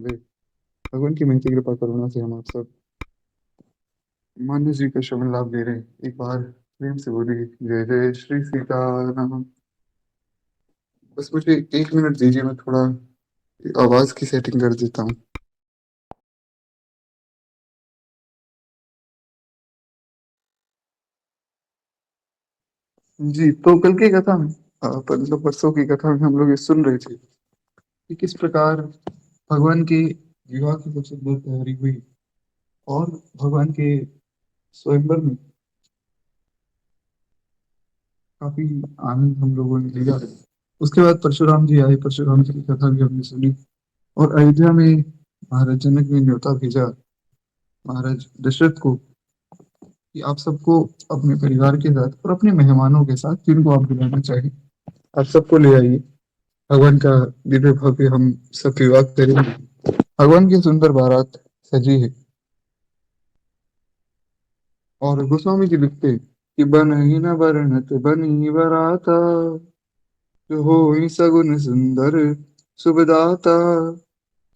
वाले भगवान की महती कृपा करुणा से हम आप सब मान्य जी का श्रवण लाभ ले रहे हैं। एक बार प्रेम से बोलिए जय जय श्री सीताराम। बस मुझे 1 मिनट दीजिए, मैं थोड़ा आवाज की सेटिंग कर देता हूँ। जी, तो कल की कथा में मतलब परसों की कथा में हम लोग ये सुन रहे थे कि किस प्रकार भगवान के विवाह की सबसे सुंदर तैयारी हुई और भगवान के स्वयंवर में काफी आनंद हम लोगों ने लिया। उसके बाद परशुराम जी आए, परशुराम जी की कथा भी हमने सुनी और अयोध्या में महाराज जनक ने न्योता भेजा महाराज दशरथ को कि आप सबको अपने परिवार के साथ और अपने मेहमानों के साथ जिनको आप बुलाना चाहें आप सबको ले आइए। भगवान का दिव्य भव्य हम सब विवाह करेंगे। भगवान की सुंदर बारात सजी है और गोस्वामी जी लिखते हैं कि बन ही न बरनत बनी बराता, जो हो ही सगुन सुंदर सुबदाता,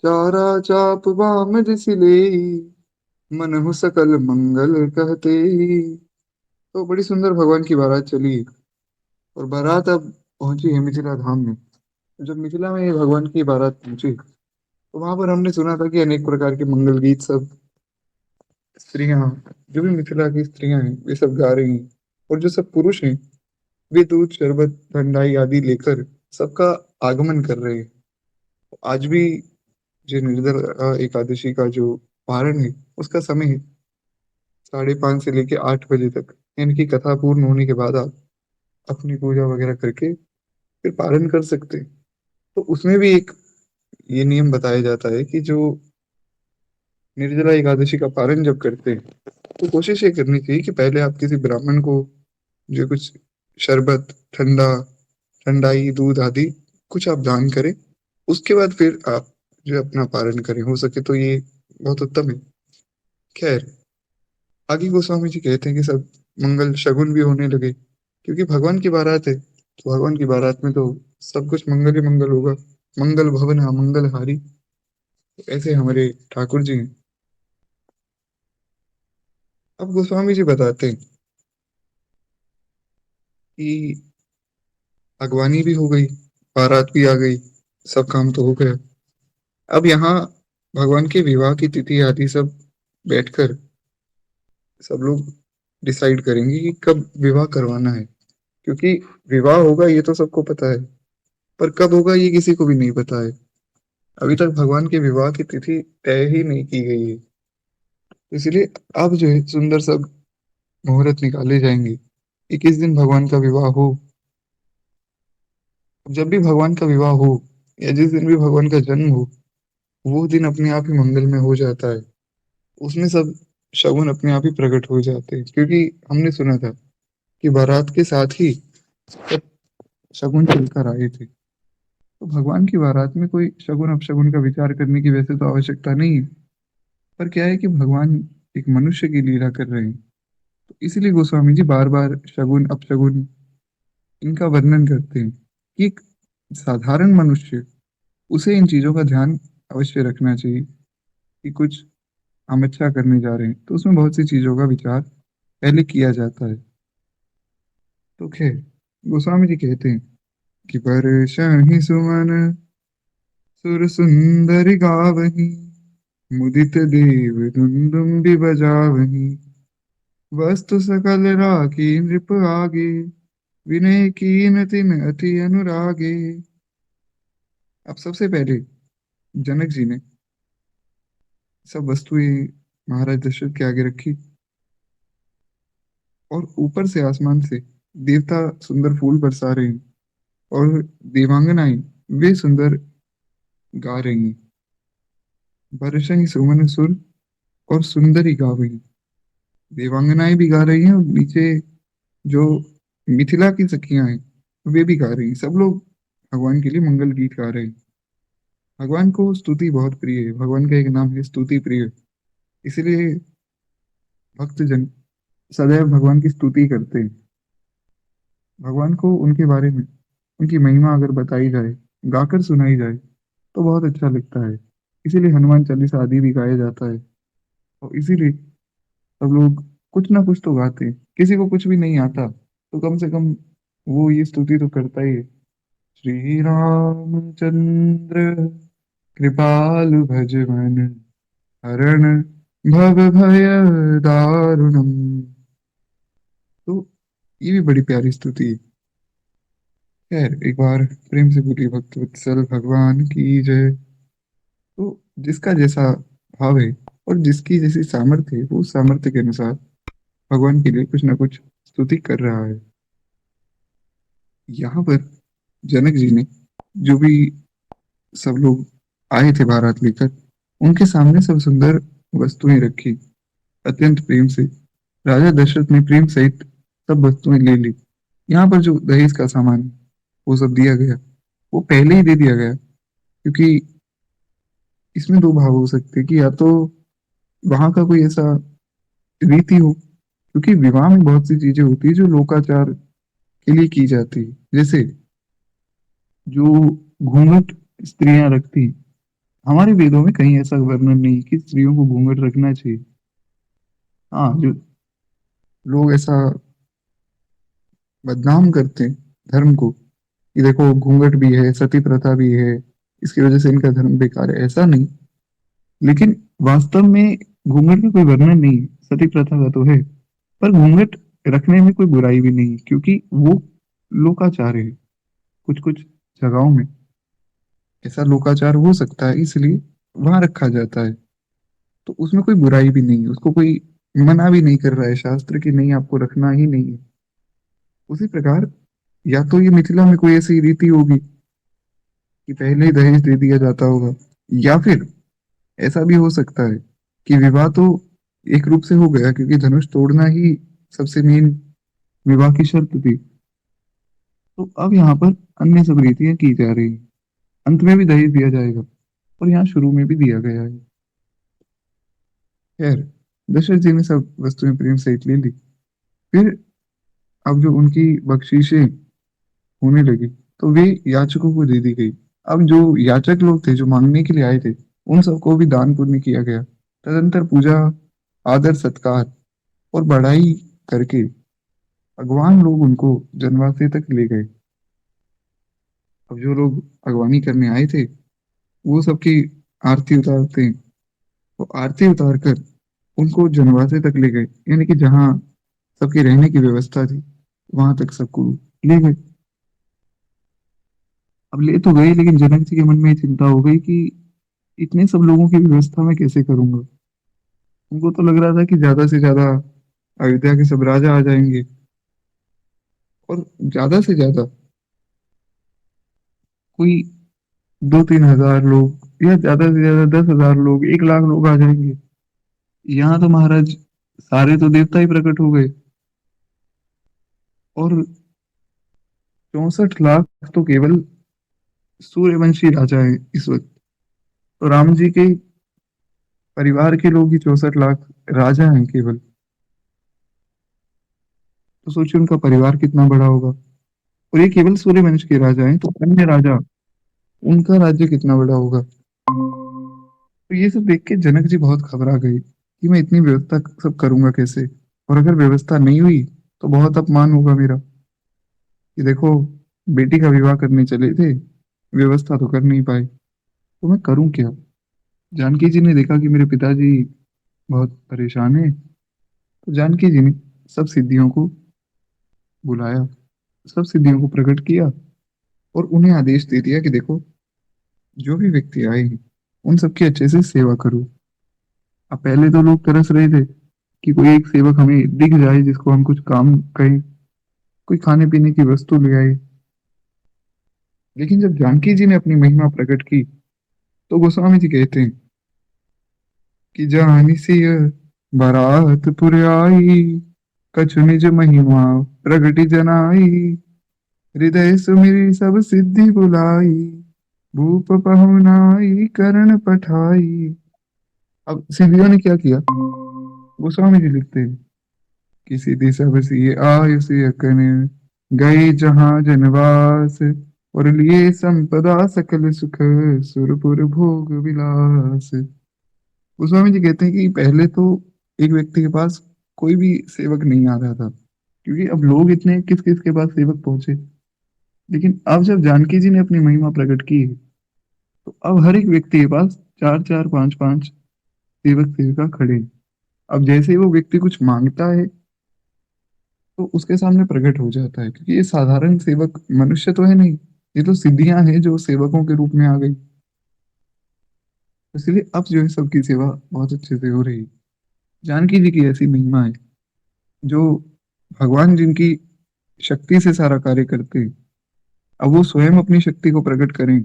चारा चाप बाम दिसि लेई, मनहु सकल मंगल कहते ही। तो बड़ी सुंदर भगवान की बारात चली और बारात अब पहुंची है मिथिला धाम में। जब मिथिला में ये भगवान की बारात पहुंची तो वहां पर हमने सुना था कि अनेक प्रकार के मंगल गीत सब स्त्रियां, जो भी मिथिला की स्त्रियां हैं वे सब गा रही हैं और जो सब पुरुष हैं वे दूध शरबत ठंडाई आदि लेकर सबका आगमन कर रहे हैं। आज भी जो निर्जला एकादशी का जो पारण है उसका समय है 5:30 से लेके 8 बजे तक। इनकी कथा पूर्ण होने के बाद आप अपनी पूजा वगैरह करके फिर पारण कर सकते हैं। तो उसमें भी एक ये नियम बताया जाता है कि जो निर्जला एकादशी का पारण जब करते हैं तो कोशिश ये करनी चाहिए कि पहले आप किसी ब्राह्मण को जो कुछ शरबत ठंडा ठंडाई दूध आदि कुछ आप दान करें। उसके बाद फिर आप जो अपना पारण करें, हो सके तो ये बहुत उत्तम है। खैर, आगे गोस्वामी जी कहते हैं कि सब मंगल शगुन भी होने लगे क्योंकि भगवान की बारात है, तो भगवान की बारात में तो सब कुछ मंगल ही मंगल होगा। मंगल भवन अमंगल हारी, ऐसे हमारे ठाकुर जी हैं। अब गोस्वामी जी बताते हैं कि अगवानी भी हो गई, बारात भी आ गई, सब काम तो हो गया। अब यहाँ भगवान के विवाह की तिथि आदि सब बैठकर सब लोग डिसाइड करेंगे कि कब विवाह करवाना है। क्योंकि विवाह होगा ये तो सबको पता है, पर कब होगा ये किसी को भी नहीं पता है। अभी तक भगवान के विवाह की तिथि तय ही नहीं की गई है। इसलिए अब जो है सुंदर सा मुहूर्त निकाले जाएंगे कि किस दिन भगवान का विवाह हो। जब भी भगवान का विवाह हो या जिस दिन भी भगवान का जन्म हो, वो दिन अपने आप ही मंगल में हो जाता है। उसमें सब शगुन अपने आप ही प्रकट हो जाते हैं क्योंकि हमने सुना था कि बारात के साथ ही सब शगुन चलकर आए थे। तो भगवान की बारात में कोई शगुन अपशगुन का विचार करने की वैसे तो आवश्यकता नहीं है, पर क्या है कि भगवान एक मनुष्य की लीला कर रहे हैं। तो इसीलिए गोस्वामी जी बार बार शगुन अपशगुन इनका वर्णन करते हैं कि एक साधारण मनुष्य उसे इन चीजों का ध्यान अवश्य रखना चाहिए कि कुछ हम अच्छा करने जा रहे हैं तो उसमें बहुत सी चीजों का विचार पहले किया जाता है। तो खैर, गोस्वामी जी कहते हैं कि वर्षहि सुमन सुर सुंदरि गावही, मुदित देव दुंदुम बजावही, वस्तु सकल राखी नृप आगे, विनय कीन तिन अति अनुरागे। अब सबसे पहले जनक जी ने सब वस्तुएं महाराज दशरथ के आगे रखी और ऊपर से आसमान से देवता सुंदर फूल बरसा रहे हैं और देवांगनाएं वे सुंदर गा रही हैं। वर्षहि सुमन सुर और सुंदरी गा रही, देवांगनाएं भी गा रही हैं और नीचे जो मिथिला की सखियां हैं वे भी गा रही हैं। सब लोग भगवान के लिए मंगल गीत गा रहे हैं। भगवान को स्तुति बहुत प्रिय है, भगवान का एक नाम है स्तुति प्रिय। इसलिए भक्तजन सदैव भगवान की स्तुति करते हैं। भगवान को उनके बारे में उनकी महिमा अगर बताई जाए गाकर सुनाई जाए तो बहुत अच्छा लगता है। इसीलिए हनुमान चालीसा आदि भी गाया जाता है। और इसीलिए सब लोग कुछ ना कुछ तो गाते हैं। किसी को कुछ भी नहीं आता तो कम से कम वो ये स्तुति तो करता ही है। श्री रामचंद्र कृपालु भज मन हरण भव भय दारुणम। तो ये भी बड़ी प्यारी स्तुति है। खैर एक बार प्रेम से बोलिए भक्त वत्सल भगवान की जय। तो जिसका जैसा भाव है और जिसकी जैसी सामर्थ्य है वो उस सामर्थ्य के अनुसार भगवान के लिए कुछ ना कुछ स्तुति कर रहा है। यहाँ पर जनक जी ने जो भी सब लोग आए थे बारात लेकर उनके सामने सब सुंदर वस्तुएं रखी अत्यंत प्रेम से। राजा दशरथ ने प्रेम सहित सब वस्तुएं ले ली। यहाँ पर जो दहेज का सामान है, वो सब दिया गया। वो पहले ही दे दिया गया क्योंकि इसमें दो भाव हो सकते हैं कि या तो वहां का कोई ऐसा रीति हो, क्योंकि विवाह में बहुत सी चीजें होती है जो लोकाचार के लिए की जाती है। जैसे जो घूंघट स्त्रियां रखती, हमारे वेदों में कहीं ऐसा वर्णन नहीं कि स्त्रियों को घूंघट रखना चाहिए। हाँ, जो लोग ऐसा बदनाम करते हैं धर्म को कि देखो घूंघट भी है, सती प्रथा भी है, इसकी वजह से इनका धर्म बेकार है, ऐसा नहीं। लेकिन वास्तव में घूंघट का कोई वर्णन नहीं है, सती प्रथा का तो है। पर घूंघट रखने में कोई बुराई भी नहीं क्योंकि वो लोकाचार है। कुछ कुछ जगहों में ऐसा लोकाचार हो सकता है, इसलिए वहां रखा जाता है। तो उसमें कोई बुराई भी नहीं है, उसको कोई मना भी नहीं कर रहा है शास्त्र कि नहीं आपको रखना ही नहीं है। उसी प्रकार या तो ये मिथिला में कोई ऐसी रीति होगी कि पहले ही दहेज दे दिया जाता होगा, या फिर ऐसा भी हो सकता है कि विवाह तो एक रूप से हो गया क्योंकि धनुष तोड़ना ही सबसे मेन विवाह की शर्त थी। तो अब यहाँ पर अन्य सब रीतियां की जा रही हैं। अंत में भी दहेज दिया जाएगा और यहाँ शुरू में भी दिया गया है। खैर दशरथ जी ने सब वस्तुएं प्रेम सहित ले ली। फिर अब जो उनकी बख्शीशें होने लगी तो वे याचकों को दे दी गई। अब जो याचक लोग थे जो मांगने के लिए आए थे उन सबको भी दान पुण्य किया गया। तदंतर पूजा, आदर सत्कार और बढ़ाई करके भगवान लोग उनको जनवासे तक ले गए। अब जो लोग अगवानी करने आए थे वो सबकी आरती उतारते हैं। वो आरती उतार कर उनको जनवासे तक ले गए, यानी कि जहाँ सबकी रहने की व्यवस्था थी वहां तक सबको ले गए। अब ले तो गए लेकिन जनक जी के मन में ये चिंता हो गई कि इतने सब लोगों की व्यवस्था मैं कैसे करूंगा। उनको तो लग रहा था कि ज्यादा से ज्यादा अयोध्या के सब राजा आ जाएंगे और ज्यादा से ज्यादा कोई 2-3 हजार लोग या ज्यादा से ज्यादा 10,000 लोग, 1 लाख लोग आ जाएंगे। यहाँ तो महाराज सारे तो देवता ही प्रकट हो गए और 64 लाख तो केवल सूर्यवंशी राजा हैं इस वक्त। तो राम जी के परिवार के लोग ही 64 लाख राजा हैं केवल। तो सोचिए उनका परिवार कितना बड़ा होगा। और ये केवल सूर्यवंश के राजा हैं, तो अन्य राजा उनका राज्य कितना बड़ा होगा। तो ये सब देख के जनक जी बहुत घबरा गए कि मैं इतनी व्यवस्था सब करूंगा कैसे, और अगर व्यवस्था नहीं हुई तो बहुत अपमान होगा मेरा कि देखो बेटी का विवाह करने चले थे, व्यवस्था तो कर नहीं पाए, तो मैं करूं क्या। जानकी जी ने देखा कि मेरे पिताजी बहुत परेशान है, तो जानकी जी ने सब सिद्धियों को बुलाया, सब सिद्धियों को प्रकट किया और उन्हें आदेश दे दिया कि देखो जो भी व्यक्ति आए हैं उन सबकी अच्छे से सेवा करो। अब पहले तो लोग तरस रहे थे कि कोई एक सेवक हमें दिख जाए जिसको हम कुछ काम कहें, कोई खाने पीने की वस्तु ले आए। लेकिन जब जानकी जी ने अपनी महिमा प्रकट की तो गोस्वामी जी कहते हैं कि जानी सिय बारात पुर आई, कछु निज महिमा प्रगति जनाई, हृदय सुमिरी सब सिद्धि बुलाई, भूप पहुनाई करण पठाई। अब सिद्धियों ने क्या किया, गोस्वामी जी लिखते हैं कि सीधी सब सी आय सिय कन गई जहां जनवास, और लिए संपदा सकल सुख, सुरपुर भोग विलास। गोस्वामी जी कहते हैं कि पहले तो एक व्यक्ति के पास कोई भी सेवक नहीं आ रहा था, क्योंकि अब लोग इतने, किस किस के पास सेवक पहुंचे। लेकिन अब जब जानकी जी ने अपनी महिमा प्रकट की है, तो अब हर एक व्यक्ति के पास चार चार पांच पांच सेवक सेविका खड़े हैं। अब जैसे ही वो व्यक्ति कुछ मांगता है, तो उसके सामने प्रकट हो जाता है, क्योंकि ये साधारण सेवक मनुष्य तो है नहीं, ये तो सिद्धियां हैं जो सेवकों के रूप में आ गई। इसलिए अब जो है सबकी सेवा बहुत अच्छे से हो रही है। जानकी जी की ऐसी महिमा है, जो भगवान जिनकी शक्ति से सारा कार्य करते हैं, अब वो स्वयं अपनी शक्ति को प्रकट करें,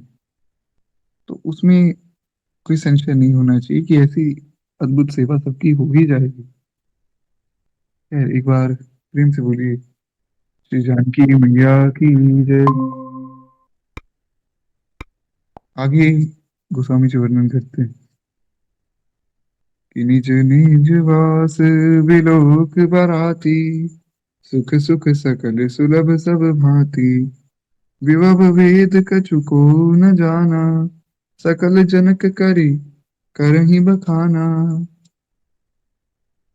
तो उसमें कोई संशय नहीं होना चाहिए कि ऐसी अद्भुत सेवा सबकी हो ही जाएगी। खैर, एक बार प्रेम से बोलिए, श्री जानकी मैया की जय। आगे गोस्वामी जी वर्णन करते हैं कि निज निज वास बिलोक बराती, सुख सुख सकल सुलभ सब भांति, विभव वेद कछु को न जाना, सकल जनक करी करहि बखाना।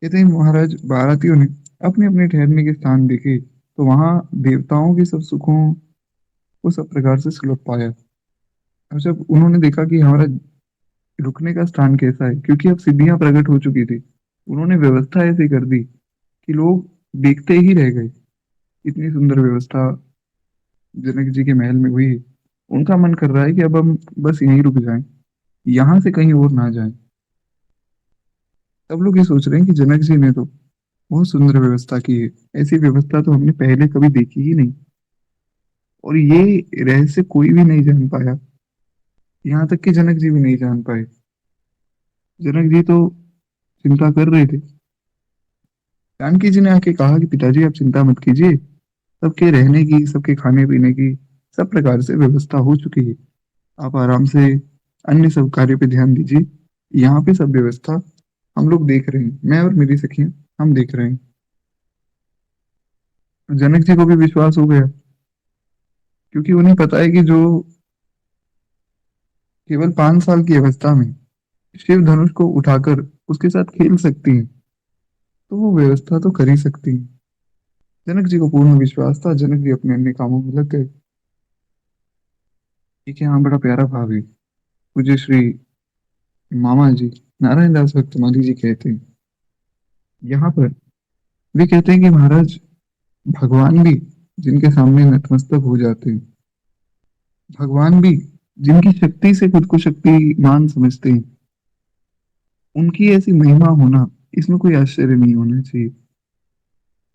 कहते हैं महाराज बारातियों ने अपने अपने ठहरने के स्थान देखे, तो वहां देवताओं के सब सुखों को सब प्रकार से सुलभ पाया। और जब उन्होंने देखा कि हमारा रुकने का स्थान कैसा है, क्योंकि अब सिद्धियां प्रकट हो चुकी थी, उन्होंने व्यवस्था ऐसी कर दी कि लोग देखते ही रह गए। इतनी सुंदर व्यवस्था जनक जी के महल में हुई। उनका मन कर रहा है कि अब हम बस यहीं रुक जाएं, यहाँ से कहीं और ना जाएं। सब लोग ये सोच रहे हैं कि जनक जी ने तो बहुत सुंदर व्यवस्था की है, ऐसी व्यवस्था तो हमने पहले कभी देखी ही नहीं, और ये रहस्य कोई भी नहीं जान पाया, यहाँ तक कि जनक जी भी नहीं जान पाए। जनक जी तो चिंता कर रहे थे। जानकी जी ने आके कहा कि पिताजी आप चिंता मत कीजिए, सबके रहने की, सबके खाने पीने की सब प्रकार से व्यवस्था हो चुकी है। आप आराम से अन्य सब कार्य पे ध्यान दीजिए, यहाँ पे सब व्यवस्था हम लोग देख रहे हैं, मैं और मेरी सखियां हम देख रहे हैं। जनक जी को भी विश्वास हो गया, क्योंकि उन्हें पता है कि जो केवल 5 साल की अवस्था में शिव धनुष को उठाकर उसके साथ खेल सकती हैं, तो वो व्यवस्था तो कर ही सकती हैं। जनक जी को पूर्ण विश्वास था। जनक जी अपने अन्य कामों में लग गए। ठीक है, हाँ, बड़ा प्यारा भाव है। पूज्य श्री मामा जी नारायण दास भक्तमाली जी कहते हैं यहाँ पर, वे कहते हैं कि महाराज भगवान भी जिनके सामने नतमस्तक हो जाते हैं, भगवान भी जिनकी शक्ति से खुद को शक्तिमान समझते हैं, उनकी ऐसी महिमा होना, इसमें कोई आश्चर्य नहीं होना चाहिए।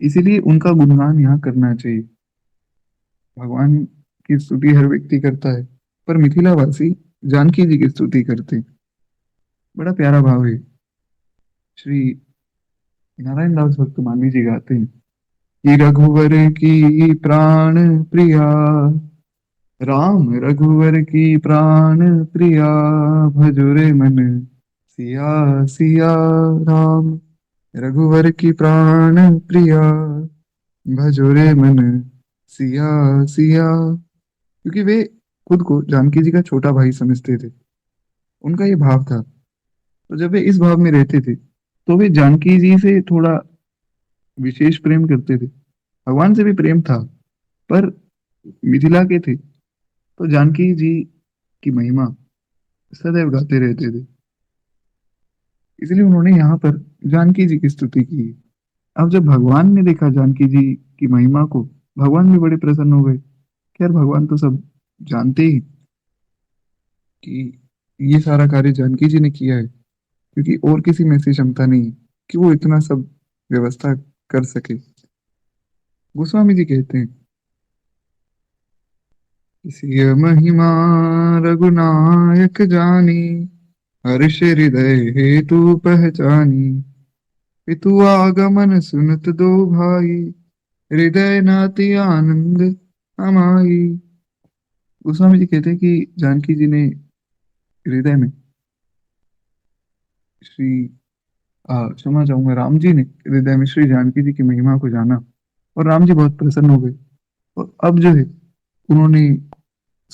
इसीलिए उनका गुणगान यहाँ करना चाहिए। भगवान की स्तुति हर व्यक्ति करता है, पर मिथिला वासी जानकी जी की स्तुति करते हैं। बड़ा प्यारा भाव है। श्री नारायण दास भक्त मानवी जी गाते हैं कि रघुवर की प्राण प्रिया, राम रघुवर की प्राण प्रिया, भजुरे मन सिया सिया राम। रघुवर की प्राण प्रिया, भजुरे मन सिया सिया। क्योंकि वे खुद को जानकी जी का छोटा भाई समझते थे, उनका ये भाव था। तो जब वे इस भाव में रहते थे, तो वे जानकी जी से थोड़ा विशेष प्रेम करते थे। भगवान से भी प्रेम था, पर मिथिला के थे, तो जानकी जी की महिमा सदैव गाते रहते थे। इसलिए उन्होंने यहाँ पर जानकी जी की स्तुति की। अब जब भगवान ने देखा जानकी जी की महिमा को, भगवान भी बड़े प्रसन्न हो गए। खैर, भगवान तो सब जानते ही कि ये सारा कार्य जानकी जी ने किया है, क्योंकि और किसी में ऐसी क्षमता नहीं है कि वो इतना सब व्यवस्था कर सके। गोस्वामी जी कहते हैं, किसी महिमा रघुनायक जानी, हर्ष हृदय हेतु पहचानी, पितु आगमन सुनत दो भाई, हृदय नाति आनंद अमाई। गोस्वामी जी कहते हैं कि जानकी जी ने हृदय में श्री क्षमा चाहूंगा, राम जी ने हृदय में श्री जानकी जी की महिमा को जाना, और राम जी बहुत प्रसन्न हो गए। और अब जो है, उन्होंने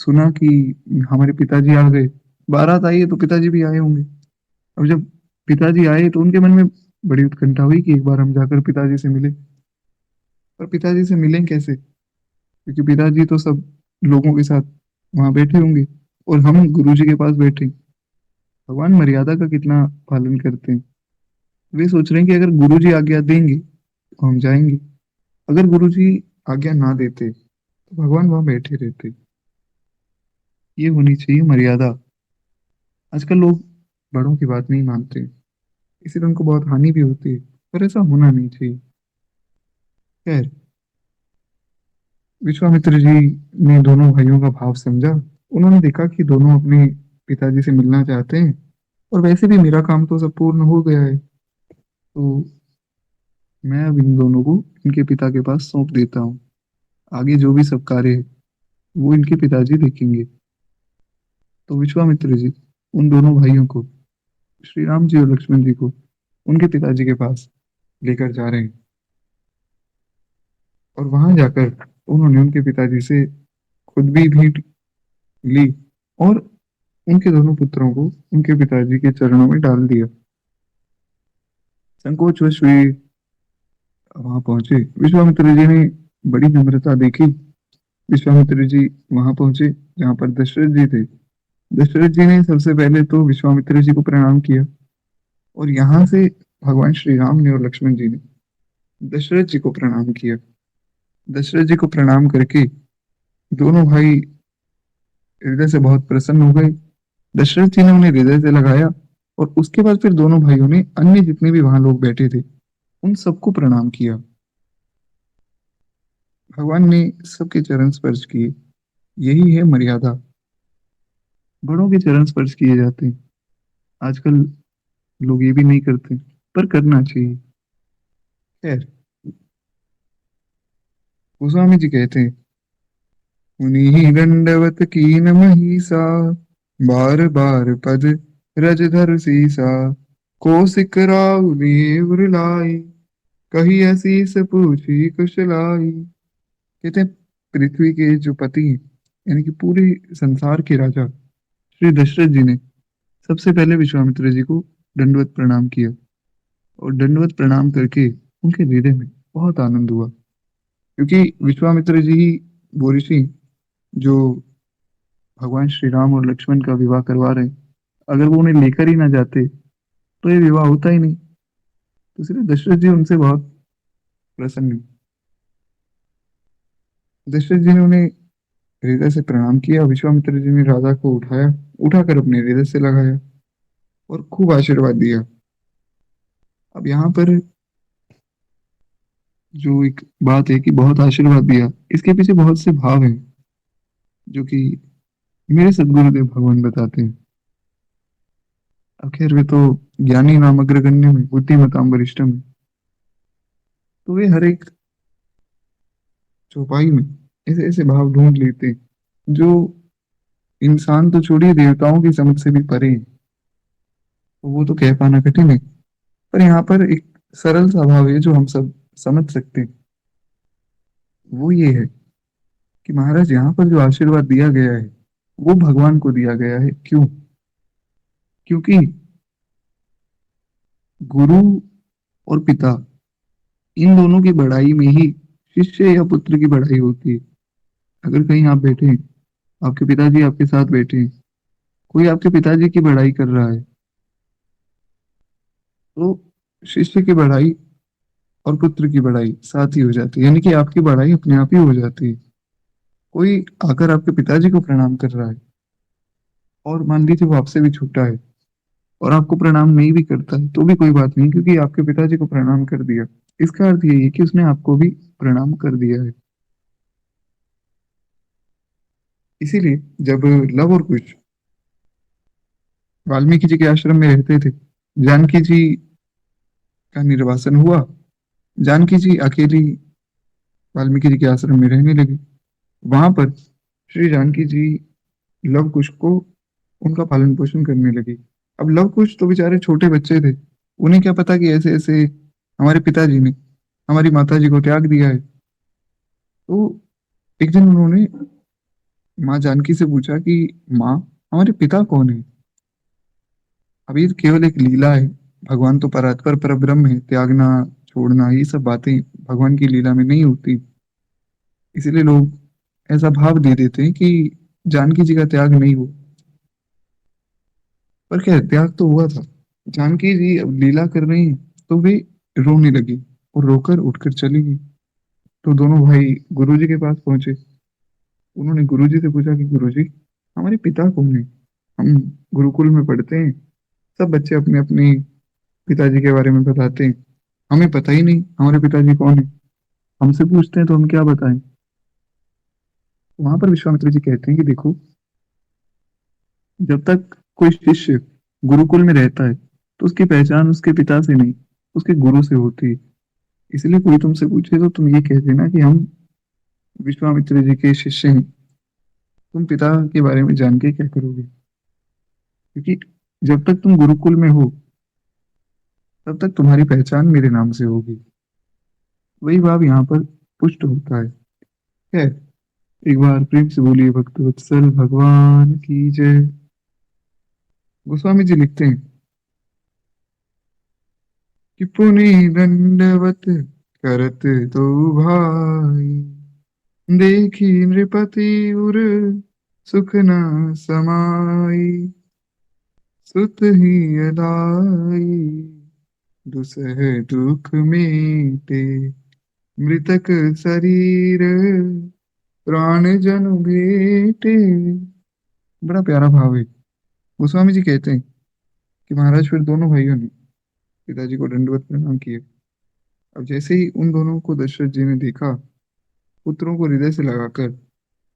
सुना कि हमारे पिताजी आ गए। बारात आई है तो पिताजी भी आए होंगे। अब जब पिताजी आए तो उनके मन में बड़ी उत्कंठा हुई कि एक बार हम जाकर पिताजी से मिले। पर पिताजी से मिलें कैसे? क्योंकि पिताजी तो सब लोगों के साथ वहां बैठे होंगे और हम गुरुजी के पास बैठे। भगवान मर्यादा का कितना पालन करते हैं। वे सोच रहे हैं कि अगर गुरुजी आज्ञा देंगे तो हम जाएंगे, अगर गुरुजी आज्ञा ना देते तो भगवान वहां बैठे रहते। ये होनी चाहिए मर्यादा। आजकल लोग बड़ों की बात नहीं मानते, इसीलिए उनको बहुत हानि भी होती है। पर ऐसा होना नहीं चाहिए। खैर, विश्वामित्र जी ने दोनों भाइयों का भाव समझा। उन्होंने देखा कि दोनों अपने पिताजी से मिलना चाहते हैं और वैसे भी मेरा काम तो सब पूर्ण हो गया है, तो मैं अब इन दोनों को इनके पिता के पास सौंप देता हूँ। आगे जो भी सब कार्य है वो इनके पिताजी देखेंगे। तो विश्वामित्र जी उन दोनों भाइयों को, श्री राम जी और लक्ष्मण जी को, उनके पिताजी के पास लेकर जा रहे हैं। और वहां जाकर उन्होंने उनके पिताजी से खुद भी भेंट ली और उनके दोनों पुत्रों को उनके पिताजी के चरणों में डाल दिया। संकोचवश वे वहां पहुंचे। विश्वामित्र जी ने बड़ी नम्रता देखी। विश्वामित्र जी वहां पहुंचे जहां पर दशरथ जी थे। दशरथ जी ने सबसे पहले तो विश्वामित्र जी को प्रणाम किया और यहाँ से भगवान श्री राम ने और लक्ष्मण जी ने दशरथ जी को प्रणाम किया। दशरथ जी को प्रणाम करके दोनों भाई हृदय से बहुत प्रसन्न हो गए। दशरथ जी ने उन्हें हृदय से लगाया और उसके बाद फिर दोनों भाइयों ने अन्य जितने भी वहां लोग बैठे थे उन सबको प्रणाम किया। भगवान ने सबके चरण स्पर्श किए। यही है मर्यादा। बड़ों के चरण स्पर्श किए जाते हैं। आजकल लोग ये भी नहीं करते, पर करना चाहिए। खैर, गोस्वामी जी कहते हैं, उन्हीं दंडवत कीन महिषा, बार बार पद रज धर सीसा, कोसिक राउ ने उरलाई, कही असीस पूछी कुशलाई। कहते हैं पृथ्वी के जो पति हैं, यानी कि पूरे संसार के राजा श्री दशरथ जी ने सबसे पहले विश्वामित्र जी को दंडवत प्रणाम किया और दंडवत प्रणाम करके उनके हृदय में बहुत आनंद हुआ। क्योंकि विश्वामित्र जी ही वो ऋषि जो भगवान श्री राम और लक्ष्मण का विवाह करवा रहे हैं। अगर वो उन्हें लेकर ही ना जाते तो ये विवाह होता ही नहीं। तो इसलिए दशरथ जी उनसे बहुत प्रसन्न हैं। दशरथ जी ने उन्हें हृदय से प्रणाम किया। विश्वामित्र जी ने राजा को उठाया, उठाकर अपने हृदय से लगाया और खूब आशीर्वाद दिया। अब यहाँ पर जो एक बात है कि बहुत आशीर्वाद दिया, इसके पीछे बहुत से भाव हैं जो कि मेरे सदगुरुदेव भगवान बताते हैं। आखिर वे तो ज्ञानी नाम अग्रगण्य में बुद्धिमताम वरिष्ठम में। तो वे हर एक चौपाई में ऐसे ऐसे भाव ढूंढ लेते हैं जो इंसान तो छोड़िए देवताओं की समझ से भी परे हैं। तो वो तो कह पाना कठिन है। पर यहाँ पर एक सरल सा भाव है जो हम सब समझ सकते हैं। वो ये है कि महाराज यहाँ पर जो आशीर्वाद दिया गया है वो भगवान को दिया गया है। क्यों? क्योंकि गुरु और पिता, इन दोनों की बढ़ाई में ही शिष्य या पुत्र की बढ़ाई होती है। अगर कहीं आप बैठे हैं, आपके पिताजी आपके साथ बैठे हैं, कोई आपके पिताजी की बढ़ाई कर रहा है, तो शिष्य की बढ़ाई और पुत्र की बढ़ाई साथ ही हो जाती है। यानी कि आपकी बढ़ाई अपने आप ही हो जाती है। कोई आकर आपके पिताजी को प्रणाम कर रहा है और मान लीजिए वो आपसे भी छोटा है और आपको प्रणाम नहीं भी करता है तो भी कोई बात नहीं, क्योंकि आपके पिताजी को प्रणाम कर दिया। इसका अर्थ यही है कि उसने आपको भी प्रणाम कर दिया है। इसीलिए जब लव और कुश वाल्मीकि जी के आश्रम में रहते थे, जानकी जी का निर्वासन हुआ। जानकी जी अकेली वाल्मीकि जी के आश्रम में रहने लगी। वहां पर श्री जानकी जी लव कुश को उनका पालन पोषण करने लगी। अब लव कुश तो बेचारे छोटे बच्चे थे, उन्हें क्या पता कि ऐसे ऐसे हमारे पिताजी ने हमारी माता जी को त्याग दिया है। तो एक दिन उन्होंने माँ जानकी से पूछा कि माँ, हमारे पिता कौन है? अब ये केवल एक लीला है। भगवान तो परात्पर पर ब्रह्म है। त्यागना, छोड़ना, ये सब बातें भगवान की लीला में नहीं होती। इसीलिए लोग ऐसा भाव दे देते हैं कि जानकी जी का त्याग नहीं हुआ। पर क्या है, त्याग तो हुआ था। जानकी जी अब लीला कर रही हैं, तो वे रोने लगी और रोकर उठकर चली गई। तो दोनों भाई गुरुजी के पास पहुंचे। उन्होंने गुरुजी से पूछा कि गुरुजी, हमारे पिता कौन है? हम गुरुकुल में पढ़ते हैं, सब बच्चे अपने अपने पिताजी के बारे में बताते हैं, हमें पता ही नहीं हमारे पिताजी कौन है। हमसे पूछते हैं तो हम क्या बताएं? वहां पर विश्वामित्र जी कहते हैं कि देखो, जब तक कोई शिष्य गुरुकुल में रहता है तो उसकी पहचान उसके पिता से नहीं, उसके गुरु से होती है। इसलिए कोई तुमसे पूछे तो तुम ये कह देना कि हम विश्वामित्र जी के शिष्य हैं। तुम पिता के बारे में जान के क्या करोगे? क्योंकि जब तक तुम गुरुकुल में हो तब तक तुम्हारी पहचान मेरे नाम से होगी। वही भाव यहाँ पर पुष्ट होता है। खैर, एक बार प्रेम से बोलिए भक्त वत्सल भगवान की जय। गोस्वामी जी लिखते हैं कि पुनि दंडवत करत तो भाई, देखी नृपति उर सुख न समाई, सुत ही अलाई, दुसह दुख मेटे, मृतक शरीर प्राण जन भेटे। बड़ा प्यारा भाव है। गोस्वामी जी कहते हैं कि महाराज फिर दोनों भाइयों ने पिताजी को दंडवत प्रणाम किए। अब जैसे ही उन दोनों को दशरथ जी ने देखा, पुत्रों को हृदय से लगाकर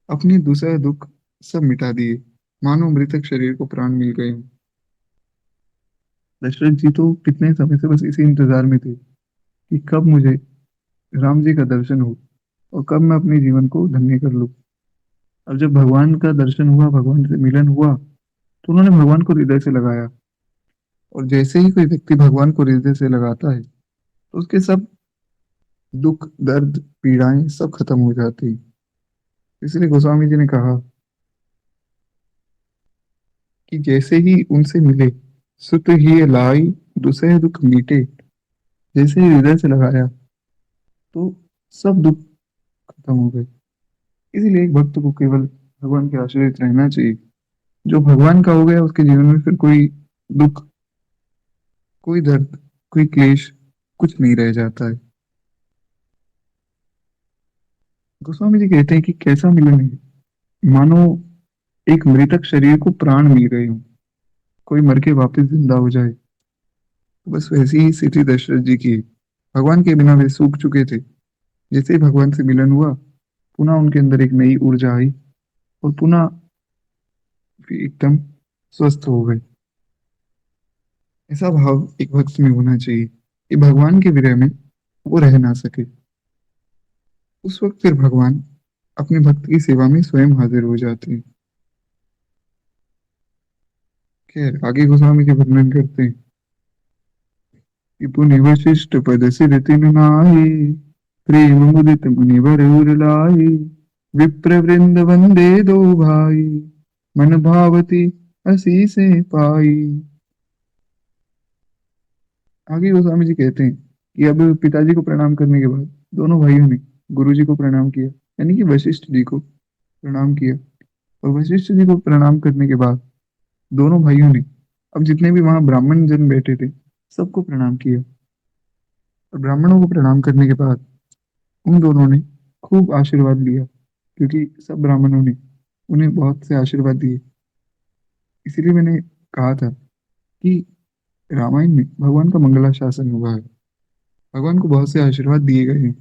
अपनी दूसरा दुख सब मिटा दिए, मानो मृतक शरीर को प्राण मिल गए हों। दशरथ जी तो कितने समय से बस इसी इंतजार में थे कि कब मुझे राम जी का दर्शन हो और कब मैं अपने जीवन को धन्य कर लूं। अब जब भगवान का दर्शन हुआ, भगवान से मिलन हुआ, तो उन्होंने भगवान को हृदय से लगाया। और जैसे ही कोई व्यक्ति भगवान को हृदय से लगाता है तो उसके सब दुख, दर्द, पीड़ाएं सब खत्म हो जाती हैं। इसलिए गोस्वामी जी ने कहा कि जैसे ही उनसे मिले, सुत ही लाई, दुसह दुख मीटे। जैसे ही हृदय से लगाया तो सब दुख खत्म हो गए। इसीलिए एक भक्त को केवल भगवान के आश्रित रहना चाहिए। जो भगवान का हो गया उसके जीवन में फिर कोई दुख, कोई दर्द, कोई क्लेश, कुछ नहीं रह जाता है। गोस्वामी जी कहते हैं कि कैसा मिलन है, मानो एक मृतक शरीर को प्राण मिल गए हो, कोई मर के वापस जिंदा हो जाए। तो बस वैसी ही स्थिति दशरथ जी की है। भगवान के बिना वे सूख चुके थे। जैसे ही भगवान से मिलन हुआ, पुनः उनके अंदर एक नई ऊर्जा आई और पुनः वे एकदम स्वस्थ हो गए। ऐसा भाव एक भक्त में होना चाहिए कि भगवान के विरह में वो रह ना सके। उस वक्त फिर भगवान अपने भक्त की सेवा में स्वयं हाजिर हो जाते हैं। खैर, आगे गोस्वामी जी वर्णन करते हैं कि पुनि वशिष्ठ पद सिर तिन नाहि, प्रेम मुदित मुनिवर उर लाहि, विप्र वृंद वंदे दो भाई, मन भावती हसी से पाई। आगे गोस्वामी जी कहते हैं कि अब पिताजी को प्रणाम करने के बाद दोनों भाइयों ने गुरु जी को प्रणाम किया, यानी कि वशिष्ठ जी को प्रणाम किया। और वशिष्ठ जी को प्रणाम करने के बाद दोनों भाइयों ने अब जितने भी वहां ब्राह्मण जन बैठे थे सबको प्रणाम किया। और ब्राह्मणों को प्रणाम करने के बाद उन दोनों ने खूब आशीर्वाद लिया, क्योंकि सब ब्राह्मणों ने उन्हें बहुत से आशीर्वाद दिए। इसीलिए मैंने कहा था कि रामायण में भगवान का मंगला शासन हुआ है। भगवान को बहुत से आशीर्वाद दिए गए हैं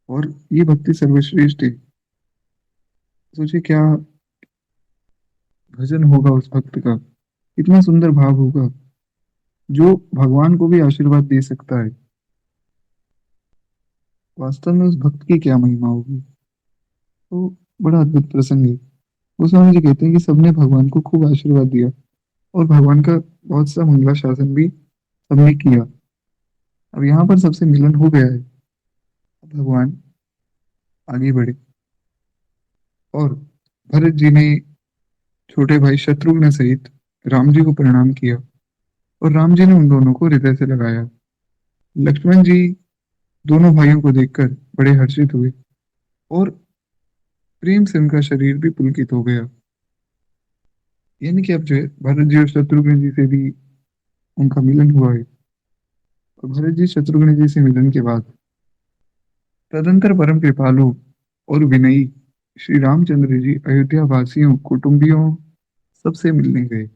और ये भक्ति सर्वश्रेष्ठ है। सोचिए क्या भजन होगा उस भक्त का, कितना सुंदर भाव होगा जो भगवान को भी आशीर्वाद दे सकता है। वास्तव में उस भक्त की क्या महिमा होगी। तो बड़ा अद्भुत प्रसंग है। गोस्वामी जी कहते हैं कि सबने भगवान को खूब आशीर्वाद दिया और भगवान का बहुत सा मंगला शासन भी सबने किया। अब यहाँ पर सबसे मिलन हो गया है। अब भगवान आगे बढ़े। और भरत जी ने छोटे भाई शत्रुघ्न सहित राम जी को प्रणाम किया और राम जी ने उन दोनों को हृदय से लगाया। लक्ष्मण जी दोनों भाइयों को देखकर बड़े हर्षित हुए और प्रेम से उनका शरीर भी पुलकित हो गया। यानी कि अब जो है भरत जी और शत्रुघ्न जी से भी उनका मिलन हुआ है। और भरत जी शत्रुघ्न जी से मिलन के बाद तदंतर परम कृपालु और विनयी श्री रामचंद्र जी अयोध्या वासियों कुटुंबियों सबसे मिलने गए।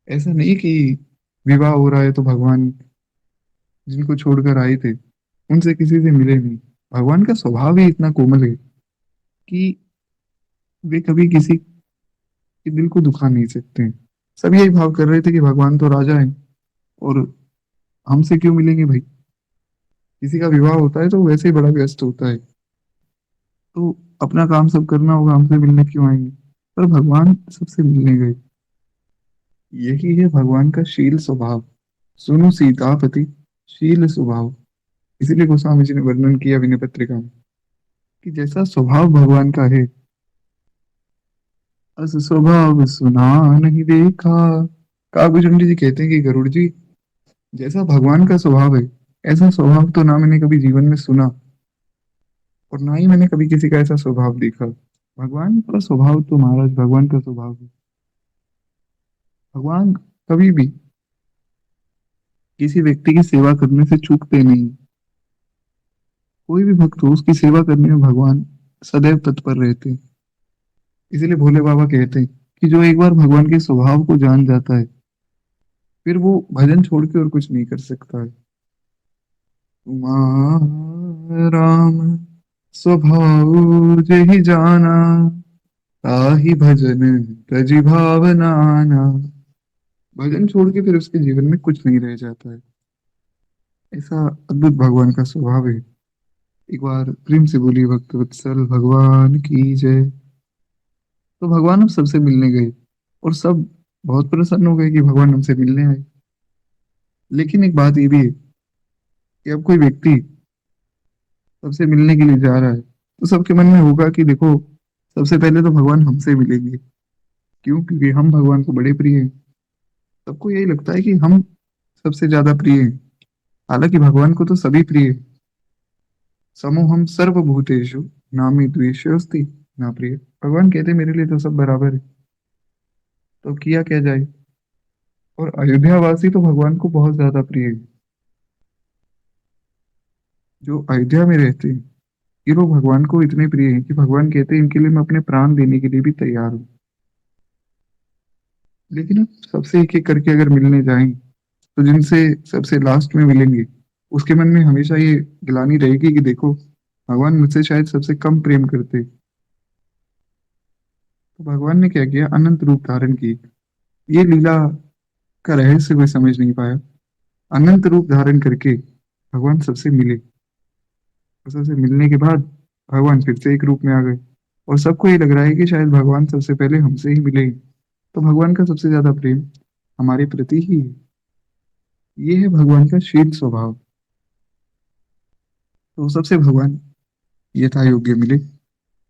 ऐसा नहीं कि विवाह हो रहा है तो भगवान जिनको छोड़कर आए थे उनसे किसी से मिले नहीं। भगवान का स्वभाव ही इतना कोमल है कि वे कभी किसी के दिल को दुखा नहीं सकते। सब यही भाव कर रहे थे कि भगवान तो राजा है और हमसे क्यों मिलेंगे भाई। किसी का विवाह होता है तो वैसे ही बड़ा व्यस्त होता है, तो अपना काम सब करना होगा, हमसे मिलने क्यों आएंगे। पर भगवान सबसे मिलने गए। यही है भगवान का शील स्वभाव। सुनो सीतापति शील स्वभाव। इसीलिए गोस्वामी जी ने वर्णन किया विनय पत्रिका में कि जैसा स्वभाव भगवान का है, अस स्वभाव सुना नहीं देखा। कागभूषण जी कहते हैं कि गरुड़ जी, जैसा भगवान का स्वभाव है ऐसा स्वभाव तो ना मैंने कभी जीवन में सुना और ना ही मैंने कभी किसी का ऐसा स्वभाव देखा। भगवान का स्वभाव तो महाराज भगवान का स्वभाव है। भगवान कभी भी किसी व्यक्ति की सेवा करने से चूकते नहीं। कोई भी भक्त हो उसकी सेवा करने में भगवान सदैव तत्पर रहते हैं। इसीलिए भोले बाबा कहते हैं कि जो एक बार भगवान के स्वभाव को जान जाता है फिर वो भजन छोड़ के और कुछ नहीं कर सकता है। राम स्वभाव जहि जाना, ताहि भजन तजि भावनाना। भजन छोड़ के फिर उसके जीवन में कुछ नहीं रह जाता है। ऐसा अद्भुत भगवान का स्वभाव है। एक बार प्रेम से बोली भक्त वत्सल भगवान की जय। तो भगवान अब सबसे मिलने गए और सब बहुत प्रसन्न हो गए कि भगवान हमसे मिलने आए। लेकिन एक बात ये भी है कि अब कोई व्यक्ति सबसे मिलने के लिए जा रहा है तो सबके मन में होगा कि देखो सबसे पहले तो भगवान हमसे मिलेंगे। क्यों? क्योंकि हम भगवान को बड़े प्रिय हैं। सबको यही लगता है कि हम सबसे ज्यादा प्रिय हैं। हालांकि भगवान को तो सभी प्रिय है। समोहम सर्वभूतेषु नामे द्वेष्योस्ति ना प्रिय। भगवान कहते हैं मेरे लिए तो सब बराबर है। तो किया क्या जाए। और अयोध्या वासी तो भगवान को बहुत ज्यादा प्रिय है। जो अयोध्या में रहते हैं ये लोग भगवान को इतने प्रिय हैं कि भगवान कहते हैं इनके लिए मैं अपने प्राण देने के लिए भी तैयार हूँ। लेकिन अब सबसे एक एक करके अगर मिलने जाएं तो जिनसे सबसे लास्ट में मिलेंगे उसके मन में हमेशा ये गिलानी रहेगी कि देखो भगवान मुझसे शायद सबसे कम प्रेम करते। तो भगवान ने क्या किया, अनंत रूप धारण की। ये लीला का रहस्य कोई समझ नहीं पाया। अनंत रूप धारण करके भगवान सबसे मिले और सबसे मिलने के बाद भगवान फिर से एक रूप में आ गए। और सबको ये लग रहा है कि शायद भगवान सबसे पहले हमसे ही मिले। तो भगवान का सबसे ज्यादा प्रेम हमारे प्रति ही है। ये है भगवान का शील स्वभाव। तो सबसे भगवान यथा योग्य मिले।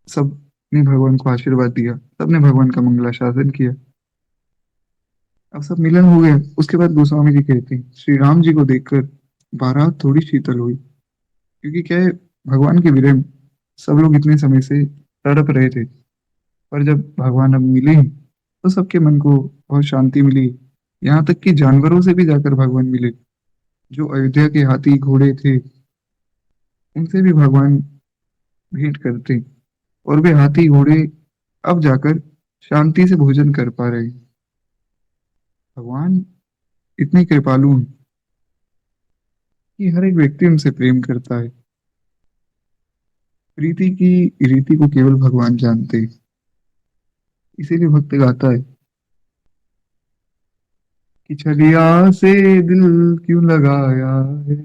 सब ने भगवान को आशीर्वाद दिया, सबने भगवान का मंगलाशासन किया। अब सब मिलन हो गया। उसके बाद गोस्वामी जी कहते हैं श्री राम जी को देखकर बारात थोड़ी शीतल हुई। क्योंकि क्या है, भगवान के विरह में सब लोग इतने समय से तड़प रहे थे। पर जब भगवान अब मिले तो सबके मन को बहुत शांति मिली। यहाँ तक कि जानवरों से भी जाकर भगवान मिले। जो अयोध्या के हाथी घोड़े थे उनसे भी भगवान भेंट करते और वे हाथी घोड़े अब जाकर शांति से भोजन कर पा रहे हैं। भगवान इतने कृपालु हैं कि हर एक व्यक्ति उनसे प्रेम करता है। प्रीति की रीति को केवल भगवान जानते हैं। इसीलिए भक्त गाता है कि छलिया से दिल क्यों लगाया है,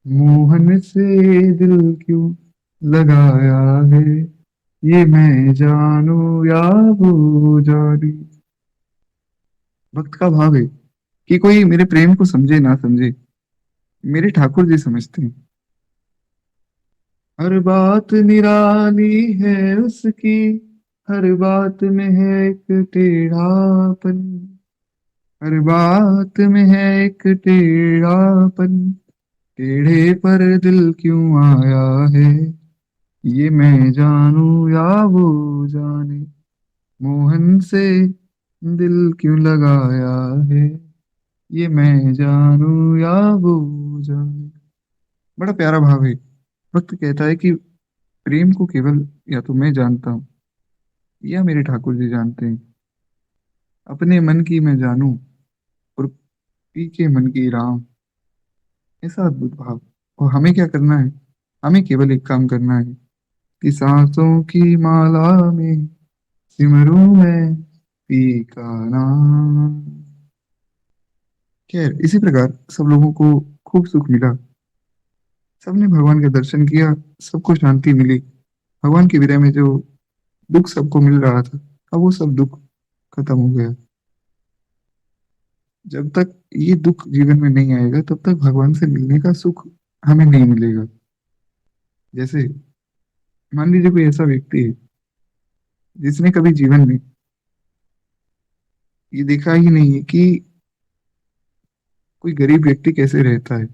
मोहन से दिल क्यों लगाया है, ये मैं जानू या वो जाने। भक्त का भाव है कि कोई मेरे प्रेम को समझे ना समझे, मेरे ठाकुर जी समझते हैं। हर बात निराली है उसकी, हर बात में है एक टेढ़ापन, हर बात में है एक टेढ़ापन, टेढ़े पर दिल क्यों आया है, ये मैं जानूं या वो जाने, मोहन से दिल क्यों लगाया है, ये मैं जानूं या वो जाने। बड़ा प्यारा भाव है। भक्त कहता है कि प्रेम को केवल या तो मैं जानता हूँ या मेरे ठाकुर जी जानते हैं, अपने मन की मैं जानूं और पी के मन की राम। ऐसा अद्भुत भाव। और हमें क्या करना है? हमें केवल एक काम करना है कि सांसों की माला में सिमरूं मैं पी का नाम। खैर, इसी प्रकार सब लोगों को खूब सुख मिला, सबने भगवान का दर्शन किया, सबको शांति मिली। भगवान के विरह में जो दुख सबको मिल रहा था, अब वो सब दुख खत्म हो गया। जब तक ये दुख जीवन में नहीं आएगा तब तक भगवान से मिलने का सुख हमें नहीं मिलेगा। जैसे मान लीजिए कोई ऐसा व्यक्ति है जिसने कभी जीवन में ये देखा ही नहीं है कि कोई गरीब व्यक्ति कैसे रहता है,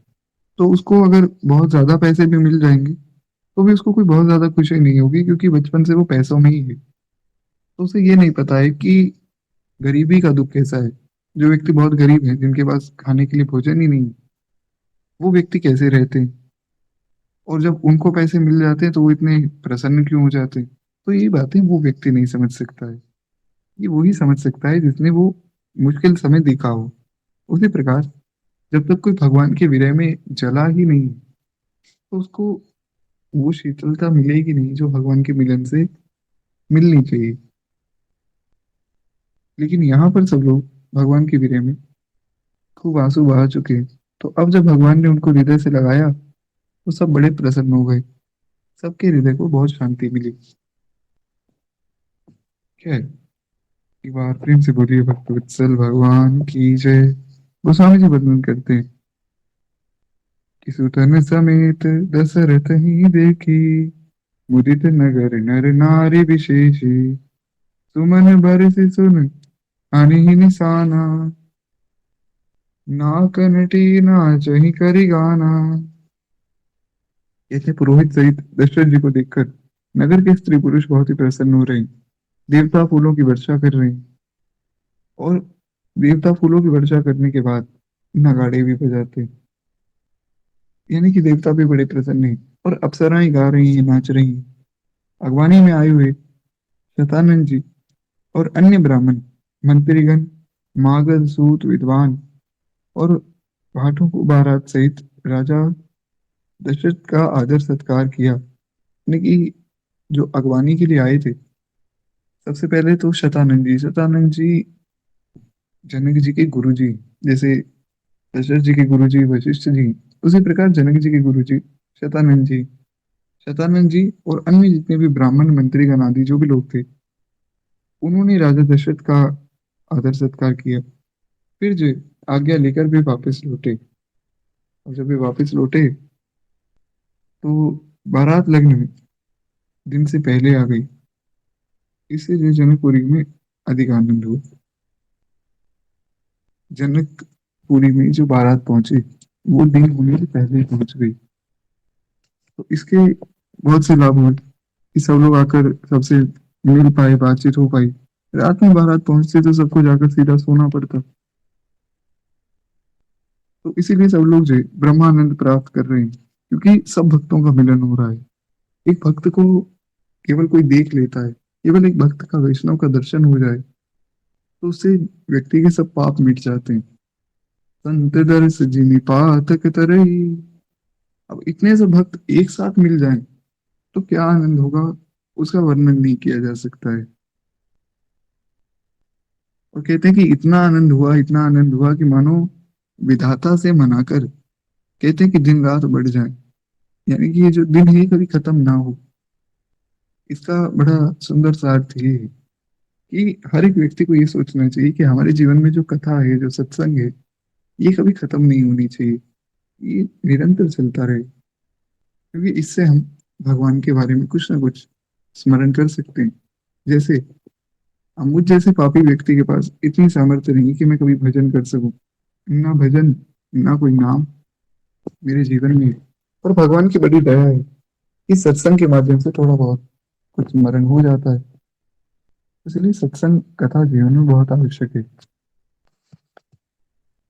तो उसको अगर बहुत ज्यादा पैसे भी मिल जाएंगे तो भी उसको कोई बहुत ज्यादा खुशी नहीं होगी, क्योंकि बचपन से वो पैसों में ही है। तो उसे ये नहीं पता है कि गरीबी का दुख कैसा है। जो व्यक्ति बहुत गरीब है, जिनके पास खाने के लिए भोजन ही नहीं है, वो व्यक्ति कैसे रहते हैं, और जब उनको पैसे मिल जाते हैं तो वो इतने प्रसन्न क्यों हो जाते हैं। तो ये बातें वो व्यक्ति नहीं समझ सकता है। ये वही समझ सकता है जिसने वो मुश्किल समय देखा हो। उसी प्रकार जब तक कोई भगवान के विरह में जला ही नहीं तो उसको वो शीतलता मिलेगी नहीं जो भगवान के मिलन से मिलनी चाहिए। लेकिन यहाँ पर सब लोग भगवान के विरह में खूब आंसू बहा चुके हैं। तो अब जब भगवान ने उनको हृदय से लगाया तो सब बड़े प्रसन्न हो गए, सबके हृदय को बहुत शांति मिली। क्या है? एक बार प्रेम से बोलिए भक्त वत्सल भगवान की जय। गोस्वामी जी वर्णन करते हैं कि सुतन समेत दशरथ ही देखी, मुदित नगर नर नारी विशेषी, सुमन बरसि सुन अनि निशाना, नाक नटी नाचहि करि गाना। कहते पुरोहित सहित दशरथ जी को देखकर नगर के स्त्री पुरुष बहुत ही प्रसन्न हो रहे हैं। देवता फूलों की वर्षा कर रहे हैं, और देवता फूलों की वर्षा करने के बाद नगाड़े भी बजाते हैं। यानी कि देवता भी बड़े प्रसन्न हैं, और अप्सराएं गा रही हैं, नाच रही हैं। अगवानी में आए हुए शतानंद जी और अन्य ब्राह्मण, मंत्रीगण, मागध सूत विद्वान और भाटों को बारात सहित राजा दशरथ का आदर सत्कार किया। यानी कि जो अगवानी के लिए आए थे, सबसे पहले तो शतानंद जी जनक जी के गुरु जी, जैसे दशरथ जी के गुरु जी वशिष्ठ जी, उसी प्रकार जनक जी के गुरु जी शतानंद जी और अन्य जितने भी ब्राह्मण मंत्रीगण आदि जो भी लोग थे, उन्होंने राजा दशरथ का आदर सत्कार किया। फिर जो आज्ञा लेकर वे वापस लौटे, और जब वे वापस लौटे तो बारात लगने में दिन से पहले आ गई। इससे जो जनकपुरी में अधिक आनंद हुआ। जनकपुरी में जो बारात पहुंची वो दिन होने से पहले ही पहुंच गई। तो इसके बहुत से लाभ हुए कि सब लोग आकर सबसे मिल पाए, बातचीत हो पाई। रात में बारात पहुंचते तो सबको जाकर सीधा सोना पड़ता। तो इसीलिए सब लोग जो है, ब्रह्मानंद प्राप्त कर रहे हैं, क्योंकि सब भक्तों का मिलन हो रहा है। एक भक्त को केवल कोई देख लेता है, केवल एक भक्त का वैष्णव का दर्शन हो जाए तो उससे व्यक्ति के सब पाप मिट जाते हैं। संत दर्श जिमि पातक तरई। अब इतने से भक्त एक साथ मिल जाएं तो क्या आनंद होगा, उसका वर्णन नहीं किया जा सकता है। और कहते हैं कि इतना आनंद हुआ कि मानो विधाता से मनाकर कहते हैं कि दिन रात बढ़ जाए। यानी कि ये जो दिन है ये कभी खत्म ना हो। इसका बड़ा सुंदर सा अर्थ ये है कि हर एक व्यक्ति को ये सोचना चाहिए कि हमारे जीवन में जो कथा है, जो सत्संग है, ये कभी खत्म नहीं होनी चाहिए। ये निरंतर चलता रहे, क्योंकि इससे हम भगवान के बारे में कुछ ना कुछ स्मरण कर सकते हैं। जैसे अब मुझ जैसे पापी व्यक्ति के पास इतनी सामर्थ्य नहीं कि मैं कभी भजन कर सकूं। ना भजन, ना कोई नाम मेरे जीवन में है। पर भगवान की बड़ी दया है कि सत्संग के माध्यम से थोड़ा बहुत कुछ स्मरण हो जाता है। इसलिए सत्संग कथा जीवन में बहुत आवश्यक है।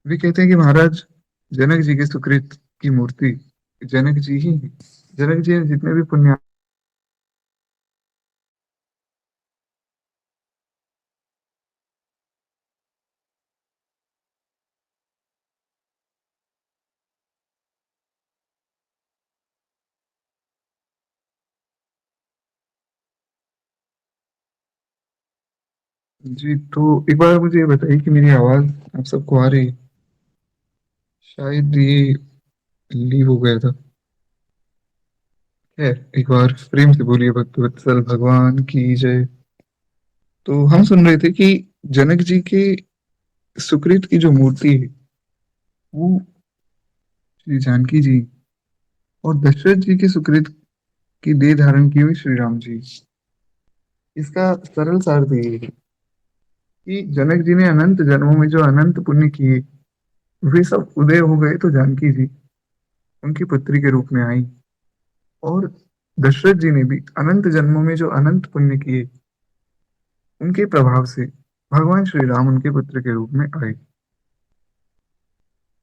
वे कहते हैं कि महाराज, जनक जी के सुकृत की मूर्ति जनक जी ही है। जनक जी ने जितने भी पुण्य। जी, तो एक बार मुझे ये बताइए कि मेरी आवाज आप सबको आ रही है? शायद ये लीव हो गया था। खैर, एक बार प्रेम से बोलिए भक्त वत्सल भगवान की जय। तो हम सुन रहे थे कि जनक जी के सुकृत की जो मूर्ति है वो श्री जानकी जी, और दशरथ जी के सुकृत की देह धारण की हुई श्री राम जी। इसका सरल सार तो ये है कि जनक जी ने अनंत जन्मों में जो अनंत पुण्य किए वे सब उदय हो गए तो जानकी जी उनकी पुत्री के रूप में आई। और दशरथ जी ने भी अनंत जन्मों में जो अनंत पुण्य किए उनके प्रभाव से भगवान श्री राम उनके पुत्र के रूप में आए।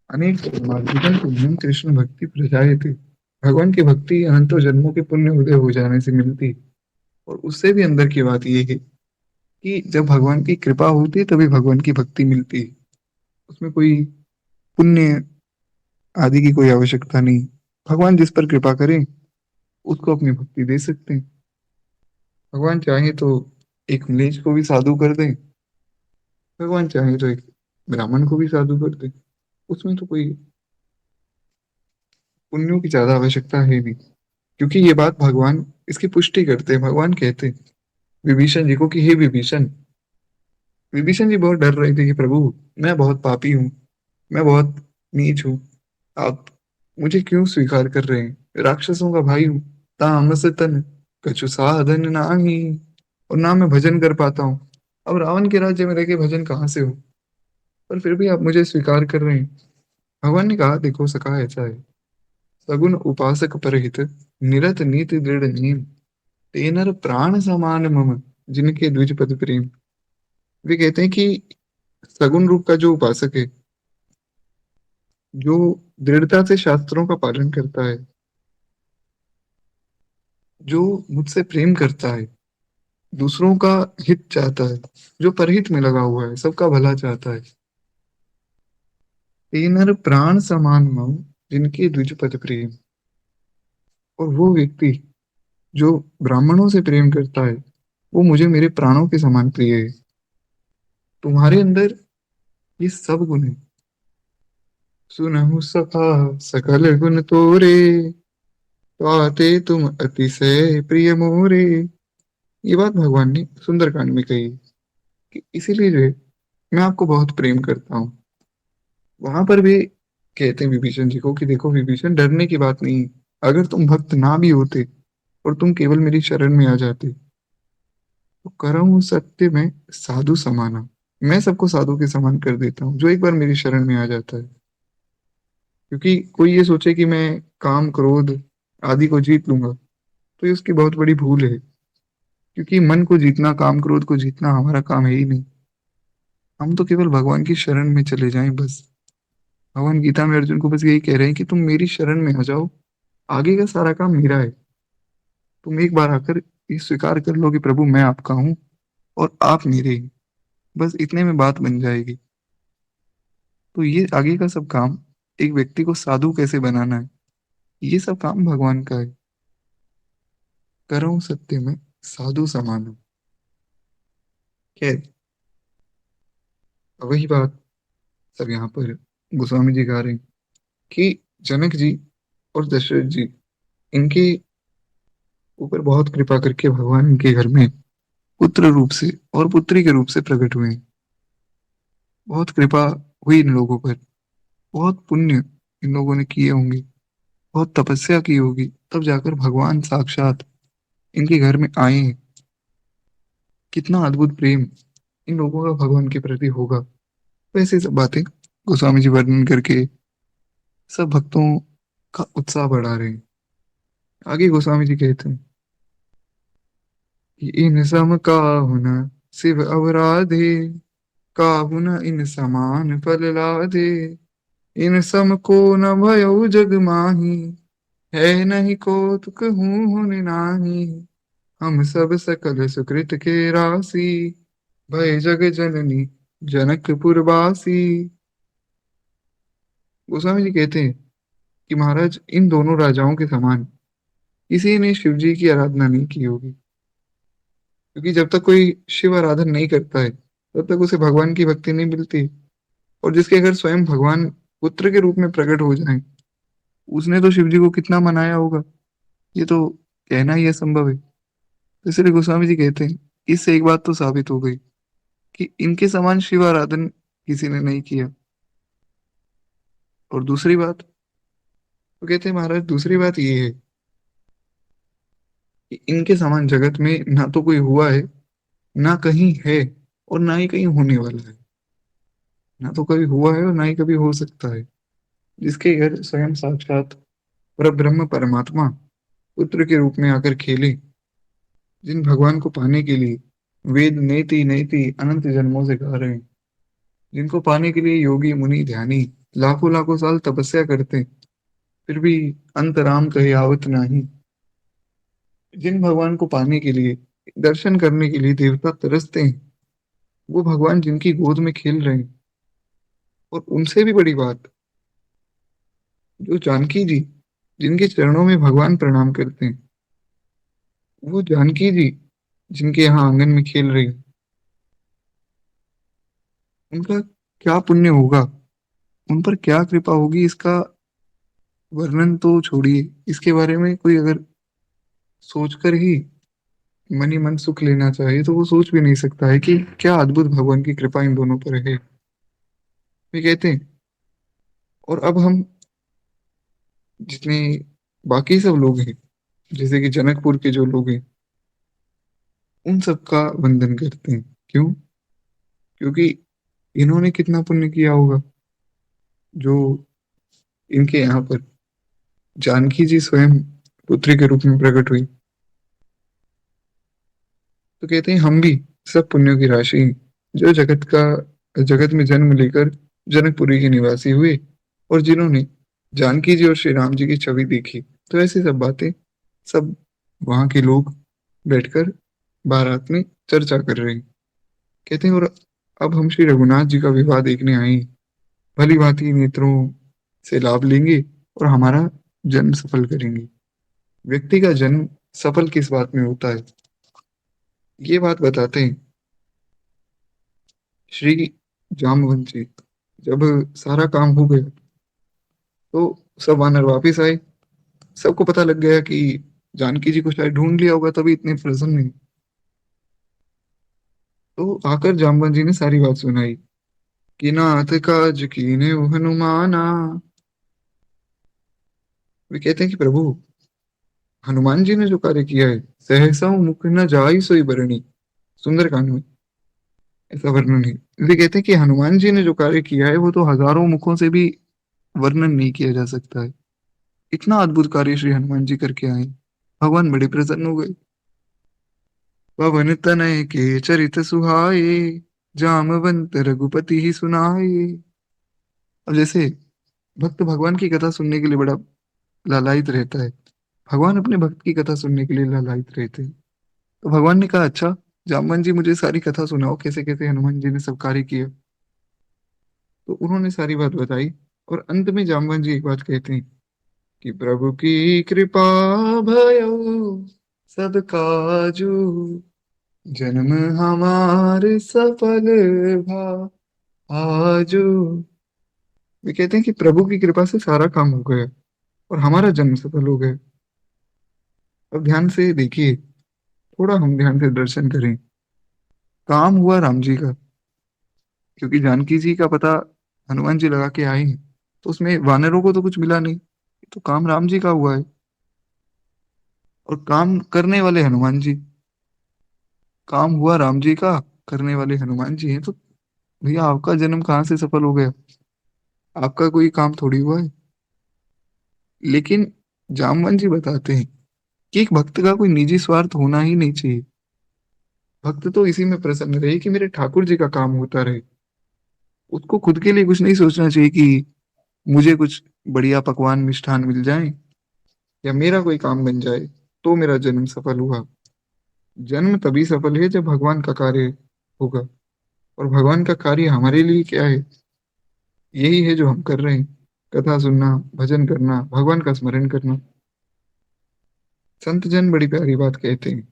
अनेक मार्गिकन पुण्यम कृष्ण भक्ति प्रजायते। भगवान की भक्ति अनंतों जन्मों के पुण्य उदय हो जाने से मिलती है। और उससे भी अंदर की बात यह है कि जब भगवान की कृपा होती है तभी भगवान की भक्ति मिलती है। उसमें कोई पुण्य आदि की कोई आवश्यकता नहीं। भगवान जिस पर कृपा करें उसको अपनी भक्ति दे सकते हैं। भगवान चाहे तो एक म्लेच्छ को भी साधु कर दें, भगवान चाहे तो एक ब्राह्मण को भी साधु कर दें। उसमें तो कोई पुण्यों की ज्यादा आवश्यकता है नहीं। क्योंकि ये बात भगवान इसकी पुष्टि करते हैं। भगवान कहते हैं विभीषण जी को कि हे विभीषण। विभीषण जी बहुत डर रहे थे कि प्रभु, मैं बहुत पापी हूँ, मैं बहुत नीच हूँ, आप मुझे क्यों स्वीकार कर रहे हैं? राक्षसों का भाई हूँ, तामस तन कछु साधन नाही, और ना मैं भजन कर पाता हूँ। अब रावण के राज्य में रह के भजन कहाँ से हो? पर फिर भी आप मुझे स्वीकार कर रहे हैं। भगवान ने कहा देखो सखा, ऐसा है सगुन उपासक परहित निरत नीति दृढ़ नेम तेनर प्राण समान मम जिनके द्विजपद प्रेम। वे कहते हैं कि सगुण रूप का जो उपासक है, जो दृढ़ता से शास्त्रों का पालन करता है, जो मुझसे प्रेम करता है, दूसरों का हित चाहता है, जो परहित में लगा हुआ है, सबका भला चाहता है, तेनर प्राण समान मम जिनके द्विजपद प्रेम। और वो व्यक्ति जो ब्राह्मणों से प्रेम करता है वो मुझे मेरे प्राणों के समान प्रिय है। तुम्हारे अंदर ये सब गुण है। सुनहु सखा सकल गुण तोरे, पाते तुम अतिशय प्रिय मोरे। ये बात भगवान ने सुंदरकांड में कही है कि इसीलिए जो है मैं आपको बहुत प्रेम करता हूँ। वहां पर भी कहते हैं विभीषण जी को कि देखो विभीषण, डरने की बात नहीं है। अगर तुम भक्त ना भी होते और तुम केवल मेरी शरण में आ जाते तो करहूँ सत्य में साधु समाना। मैं सबको साधु के समान कर देता हूँ जो एक बार मेरी शरण में आ जाता है। क्योंकि कोई ये सोचे कि मैं काम क्रोध आदि को जीत लूंगा तो ये उसकी बहुत बड़ी भूल है। क्योंकि मन को जीतना, काम क्रोध को जीतना हमारा काम है ही नहीं। हम तो केवल भगवान की शरण में चले जाएं बस। भगवान गीता में अर्जुन को बस यही कह रहे हैं कि तुम मेरी शरण में आ जाओ, आगे का सारा काम मेरा है। तुम एक बार आकर ये स्वीकार कर लो कि प्रभु मैं आपका हूँ और आप मेरे हैं। बस इतने में बात बन जाएगी। तो ये आगे का सब काम, एक व्यक्ति को साधु कैसे बनाना है, ये सब काम भगवान का है। करो सत्य में साधु समान। खैर, वही बात सब यहाँ पर गोस्वामी जी गा रहे हैं कि जनक जी और दशरथ जी इनके ऊपर बहुत कृपा करके भगवान इनके घर में पुत्र रूप से और पुत्री के रूप से प्रकट हुए हैं। बहुत कृपा हुई इन लोगों पर, बहुत पुण्य इन लोगों ने किए होंगे, बहुत तपस्या की होगी तब जाकर भगवान साक्षात इनके घर में आए। कितना अद्भुत प्रेम इन लोगों का भगवान के प्रति होगा। वैसे सब बातें गोस्वामी जी वर्णन करके सब भक्तों का उत्साह बढ़ा रहे हैं। आगे गोस्वामी जी कहते हैं कि इन सम काहु न शिव अवराधे, काहु न इन समान फल लादे। इन सम को न भयउ जग माही, है नहीं को तुक हूँ नाही। हम सब सकल सुकृत के राशि, भय जग जननी जनकपुर वासी। गोस्वामी जी कहते हैं कि महाराज इन दोनों राजाओं के समान किसी ने शिव जी की आराधना नहीं की होगी, क्योंकि जब तक कोई शिव आराधना नहीं करता है तब तक उसे भगवान की भक्ति नहीं मिलती। और जिसके अगर स्वयं भगवान पुत्र के रूप में प्रकट हो जाए, उसने तो शिव जी को कितना मनाया होगा, ये तो कहना ही असंभव है। तो इसलिए गोस्वामी जी कहते हैं इससे एक बात तो साबित हो गई कि इनके समान शिव आराधन किसी ने नहीं किया। और दूसरी बात तो कहते हैं महाराज, दूसरी बात ये है कि इनके समान जगत में ना तो कोई हुआ है, ना कहीं है, और ना ही कहीं होने वाला है। ना तो कभी हुआ है और ना ही कभी हो सकता है। जिसके घर स्वयं साक्षात परब्रह्म परमात्मा पुत्र के रूप में आकर खेले, जिन भगवान को पाने के लिए वेद नेति नेति अनंत जन्मों से गा रहे हैं, जिनको पाने के लिए योगी मुनि ध्यानी लाखों लाखों साल तपस्या करते हैं, फिर भी अंत राम कहे आवत नहीं। जिन भगवान को पाने के लिए, दर्शन करने के लिए देवता तरसते हैं, वो भगवान जिनकी गोद में खेल रहे हैं। और उनसे भी बड़ी बात, जो जानकी जी जिनके चरणों में भगवान प्रणाम करते हैं, वो जानकी जी जिनके यहाँ आंगन में खेल रही, उनका क्या पुण्य होगा, उन पर क्या कृपा होगी, इसका वर्णन तो छोड़िए। इसके बारे में कोई अगर सोचकर ही मन ही मन सुख लेना चाहे तो वो सोच भी नहीं सकता है कि क्या अद्भुत भगवान की कृपा इन दोनों पर है। वे कहते हैं और अब हम जितने बाकी सब लोग हैं, जैसे कि जनकपुर के जो लोग हैं, उन सबका वंदन करते हैं। क्यों? क्योंकि इन्होंने कितना पुण्य किया होगा, जो इनके यहाँ पर जानकी जी स्वयं पुत्री के रूप में प्रकट हुई। तो कहते हैं हम भी सब पुण्यों की राशि हैं, जो जगत में जन्म लेकर जनकपुरी के निवासी हुए, और जिन्होंने जानकी जी और श्री राम जी की छवि देखी। तो ऐसी सब बातें सब वहां के लोग बैठकर बारात में चर्चा कर रहे हैं। कहते हैं और अब हम श्री रघुनाथ जी का विवाह देखने आए हैं। भली भांति नेत्रों से लाभ लेंगे और हमारा जन्म सफल करेंगे। व्यक्ति का जन्म सफल किस बात में होता है, ये बात बताते हैं श्री जामवंत जी। जब सारा काम हो गया तो सब वानर वापिस आए। सबको पता लग गया कि जानकी जी को शायद ढूंढ लिया होगा, तभी इतने प्रसन्न है। तो आकर जामवंत जी ने सारी बात सुनाई कि नाथ काज कीन्हे हनुमाना। वे कहते हैं कि प्रभु, हनुमान जी ने जो कार्य किया है, सहसा मुख न जाई सोई बरनी। सुंदरकांड में ऐसा वर्णन है। वे कहते हैं कि हनुमान जी ने जो कार्य किया है वो तो हजारों मुखों से भी वर्णन नहीं किया जा सकता है। इतना अद्भुत कार्य श्री हनुमान जी करके आए। भगवान बड़े प्रसन्न हो गए। पवन तनय के चरित सुहाए, जामवंत रघुपति ही सुनाए। अब जैसे भक्त भगवान की कथा सुनने के लिए बड़ा लालायित रहता है, भगवान अपने भक्त की कथा सुनने के लिए लालायित रहते हैं। तो भगवान ने कहा अच्छा जामवंत जी मुझे सारी कथा सुनाओ, कैसे कैसे हनुमान जी ने सब कार्य किया। तो उन्होंने सारी बात बताई। और अंत में जामवंत जी एक बात कहते हैं कि प्रभु की कृपा भयो सब काजू, जन्म हमारे सफल भा आजू। वे कहते हैं कि प्रभु की कृपा से सारा काम हो गया और हमारा जन्म सफल हो गया। अब ध्यान से देखिए, थोड़ा हम ध्यान से दर्शन करें। काम हुआ राम जी का, क्योंकि जानकी जी का पता हनुमान जी लगा के आए हैं, तो उसमें वानरों को तो कुछ मिला नहीं, तो काम राम जी का हुआ है। और काम करने वाले हनुमान जी। काम हुआ राम जी का, करने वाले हनुमान जी हैं, तो भैया आपका जन्म कहाँ से सफल हो गया? आपका कोई काम थोड़ी हुआ है। लेकिन जामवन जी बताते हैं कि एक भक्त का कोई निजी स्वार्थ होना ही नहीं चाहिए। भक्त तो इसी में प्रसन्न रहे कि मेरे ठाकुर जी का काम होता रहे। उसको खुद के लिए कुछ नहीं सोचना चाहिए कि मुझे कुछ बढ़िया पकवान मिष्ठान मिल जाए या मेरा कोई काम बन जाए तो मेरा जन्म सफल हुआ। जन्म तभी सफल है जब भगवान का कार्य होगा। और भगवान का कार्य हमारे लिए क्या है? यही है जो हम कर रहे हैं। कथा सुनना, भजन करना, भगवान का स्मरण करना। संत जन बड़ी प्यारी बात कहते हैं।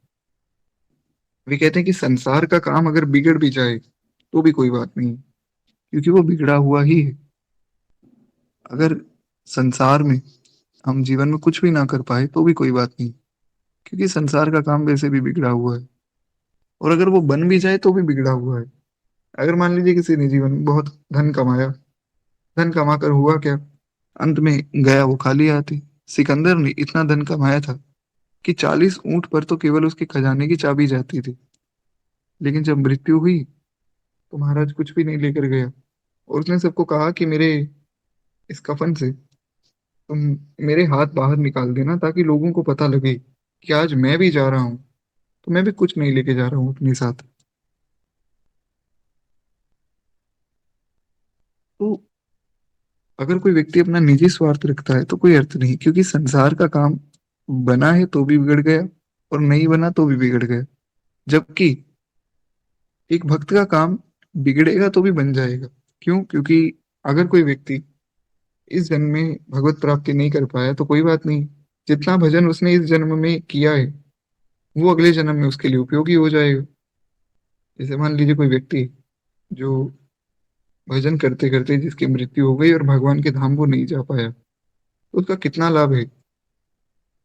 वे कहते हैं कि संसार का काम अगर बिगड़ भी जाए तो भी कोई बात नहीं, क्योंकि वो बिगड़ा हुआ ही है। अगर संसार में हम जीवन में कुछ भी ना कर पाए तो भी कोई बात नहीं, क्योंकि संसार का काम वैसे भी बिगड़ा हुआ है। और अगर वो बन भी जाए तो भी बिगड़ा हुआ है। अगर मान लीजिए किसी ने जीवन में बहुत धन कमाया, धन कमा कर हुआ क्या? अंत में गया वो खाली हाथी। सिकंदर ने इतना धन कमाया था कि 40 ऊंट पर तो केवल उसके खजाने की चाबी जाती थी। लेकिन जब मृत्यु हुई तो महाराज कुछ भी नहीं लेकर गया। और उसने सबको कहा कि मेरे इस कफन से तुम मेरे हाथ बाहर निकाल देना, ताकि लोगों को पता लगे कि आज मैं भी जा रहा हूँ, तो मैं भी कुछ नहीं लेके जा रहा हूँ अपने साथ। तो अगर कोई व्यक्ति अपना निजी स्वार्थ रखता है तो कोई अर्थ नहीं, क्योंकि संसार का काम बना है तो भी बिगड़ गया और नहीं बना तो भी बिगड़ गया। जबकि एक भक्त का काम बिगड़ेगा तो भी बन जाएगा। क्यों? क्योंकि अगर कोई व्यक्ति इस जन्म में भगवत प्राप्ति नहीं कर पाया तो कोई बात नहीं। जितना भजन उसने इस जन्म में किया है वो अगले जन्म में उसके लिए उपयोगी हो जाएगा। जैसे मान लीजिए कोई व्यक्ति जो भजन करते करते जिसकी मृत्यु हो गई और भगवान के धाम वो नहीं जा पाया, तो उसका कितना लाभ है?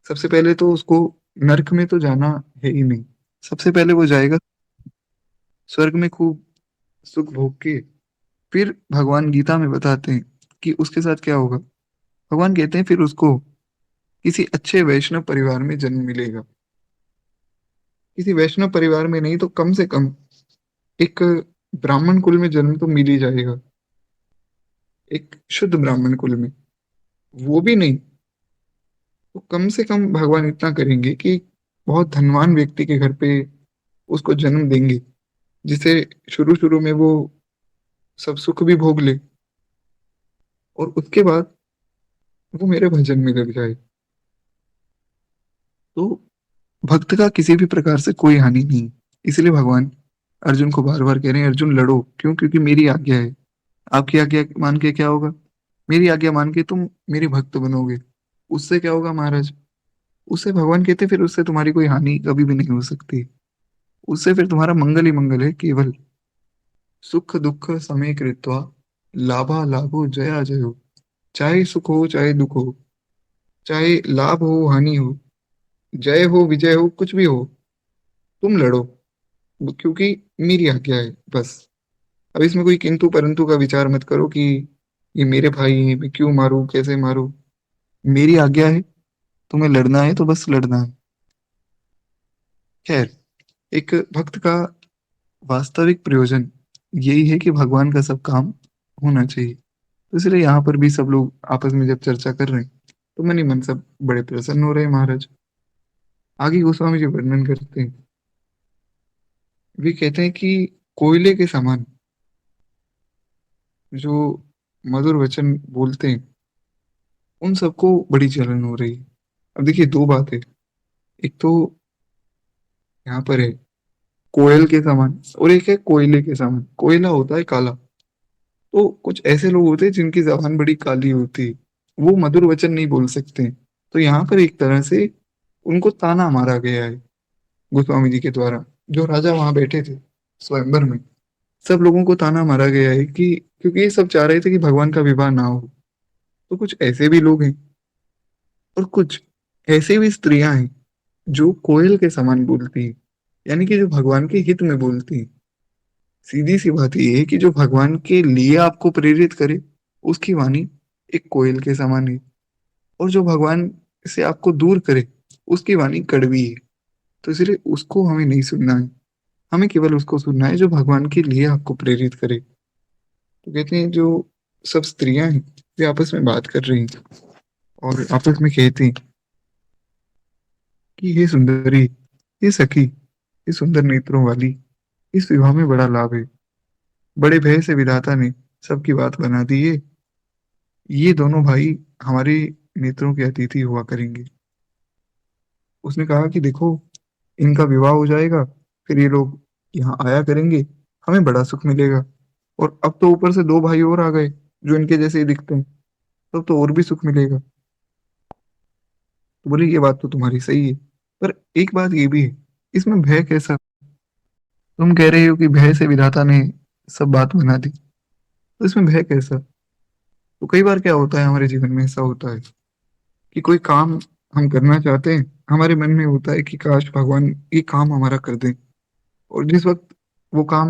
सबसे पहले तो उसको नरक में तो जाना है ही नहीं। सबसे पहले वो जाएगा स्वर्ग में खूब सुख भोग के। फिर भगवान गीता में बताते हैं कि उसके साथ क्या होगा। भगवान कहते हैं फिर उसको किसी अच्छे वैष्णव परिवार में जन्म मिलेगा। किसी वैष्णव परिवार में नहीं तो कम से कम एक ब्राह्मण कुल में जन्म तो मिल ही जाएगा। एक शुद्ध ब्राह्मण कुल में। वो भी नहीं तो कम से कम भगवान इतना करेंगे कि बहुत धनवान व्यक्ति के घर पे उसको जन्म देंगे, जिसे शुरू शुरू में वो सब सुख भी भोग ले और उसके बाद वो मेरे भजन में लग जाए। तो भक्त का किसी भी प्रकार से कोई हानि नहीं। इसलिए भगवान अर्जुन को बार बार कह रहे हैं, अर्जुन लड़ो। क्यों? क्योंकि मेरी आज्ञा है। आपकी आज्ञा मान के क्या होगा? मेरी आज्ञा मान के तुम मेरे भक्त बनोगे। उससे क्या होगा महाराज? उससे भगवान कहते फिर उससे तुम्हारी कोई हानि कभी भी नहीं हो सकती। उससे फिर तुम्हारा मंगल ही मंगल है केवल। सुख दुख समय कृत्वा लाभा लाभो जया जयो। चाहे सुख हो चाहे दुख हो, चाहे लाभ हो हानि हो, जय हो विजय हो, कुछ भी हो, तुम लड़ो, क्योंकि मेरी आज्ञा है बस। अब इसमें कोई किंतु परंतु का विचार मत करो कि ये मेरे भाई हैं, मैं क्यों मारूं, कैसे मारूं। मेरी आज्ञा है, तुम्हें लड़ना है तो बस लड़ना है। खैर, एक भक्त का वास्तविक प्रयोजन यही है कि भगवान का सब काम होना चाहिए। तो इसलिए यहाँ पर भी सब लोग आपस में जब चर्चा कर रहे हैं तो मन ही मन सब बड़े प्रसन्न हो रहे हैं महाराज। आगे गोस्वामी जी वर्णन करते हैं। वे कहते हैं कि कोयले के समान जो मधुर वचन बोलते हैं उन सबको बड़ी जलन हो रही है। अब देखिए दो बात है। एक तो यहाँ पर है कोयल के समान, और एक है कोयले के समान। कोयला होता है काला। तो कुछ ऐसे लोग होते हैं जिनकी जबान बड़ी काली होती है, वो मधुर वचन नहीं बोल सकते। तो यहाँ पर एक तरह से उनको ताना मारा गया है गोस्वामी जी के द्वारा। जो राजा वहां बैठे थे स्वयंवर में, सब लोगों को ताना मारा गया है कि क्योंकि ये सब चाह रहे थे कि भगवान का विवाह ना हो। तो कुछ ऐसे भी लोग हैं और कुछ ऐसे भी स्त्रियां हैं जो कोयल के समान बोलती हैं, यानी कि जो भगवान के हित में बोलती हैं। सीधी सी बात ये है कि जो भगवान के लिए आपको प्रेरित करे उसकी वाणी एक कोयल के समान है, और जो भगवान से आपको दूर करे उसकी वाणी कड़वी है। तो इसलिए उसको हमें नहीं सुनना है। हमें केवल उसको सुनना है जो भगवान के लिए आपको प्रेरित करे। तो कहते हैं जो सब स्त्रियां हैं वे आपस में बात कर रही हैं और आपस में कहती हैं कि हे सुंदरी, हे सखी, हे सुंदर नेत्रों वाली, इस विवाह में बड़ा लाभ है। बड़े भय से विधाता ने सबकी बात बना दी है। ये दोनों भाई हमारे नेत्रों के अतिथि हुआ करेंगे। उसने कहा कि देखो, इनका विवाह हो जाएगा, फिर ये लोग यहाँ आया करेंगे, हमें बड़ा सुख मिलेगा। और अब तो ऊपर से दो भाई और आ गए जो इनके जैसे ही दिखते हैं, तब तो और भी सुख मिलेगा। तो बोले ये बात तो तुम्हारी सही है, पर एक बात ये भी है, इसमें भय कैसा? तुम कह रहे हो कि भय से विधाता ने सब बात बना दी, तो इसमें भय कैसा? तो कई बार क्या होता है हमारे जीवन में, ऐसा होता है कि कोई काम हम करना चाहते हैं, हमारे मन में होता है कि काश भगवान ये काम हमारा कर दें। और जिस वक्त वो काम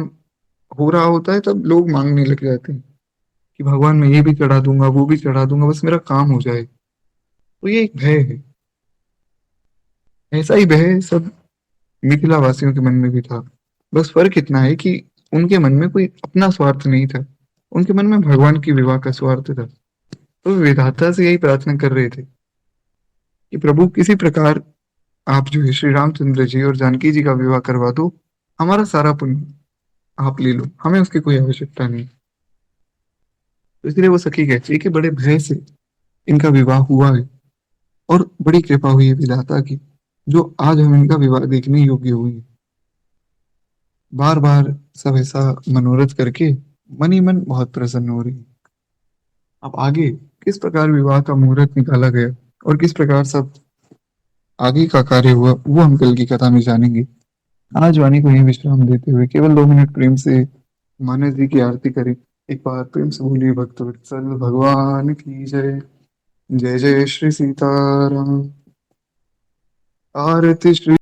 हो रहा होता है तब लोग मांगने लग जाते हैं कि भगवान मैं ये भी चढ़ा दूंगा, वो भी चढ़ा दूंगा, बस मेरा काम हो जाए। तो ये एक भय है। ऐसा ही भय सब मिथिला वासियों के मन में भी था। बस फर्क इतना है कि उनके मन में कोई अपना स्वार्थ नहीं था, उनके मन में भगवान की विवाह का स्वार्थ था। तो वे विधाता से यही प्रार्थना कर रहे थे कि प्रभु किसी प्रकार आप जो है श्री रामचंद्र जी और जानकी जी का विवाह करवा दो। हमारा सारा पुण्य आप ले लो, हमें उसकी कोई आवश्यकता नहीं। तो इसलिए वो सखी कहती है कि बड़े भय से इनका विवाह हुआ है और बड़ी कृपा हुई है विधाता की, जो आज हम इनका विवाह देखने योग्य हुई है। बार बार सब ऐसा मनोरथ करके मन ही मन बहुत प्रसन्न हो रही है। अब आगे किस प्रकार विवाह का मुहूर्त निकाला गया और किस प्रकार सब आगे का कार्य हुआ, वो हम कल की कथा में जानेंगे। आज वाणी को यही विश्राम देते हुए केवल 2 मिनट प्रेम से मानस जी की आरती करें। एक बार प्रेम से बोलिए, भक्त वत्सल भगवान की जय। जय जय श्री सीताराम। आरती श्री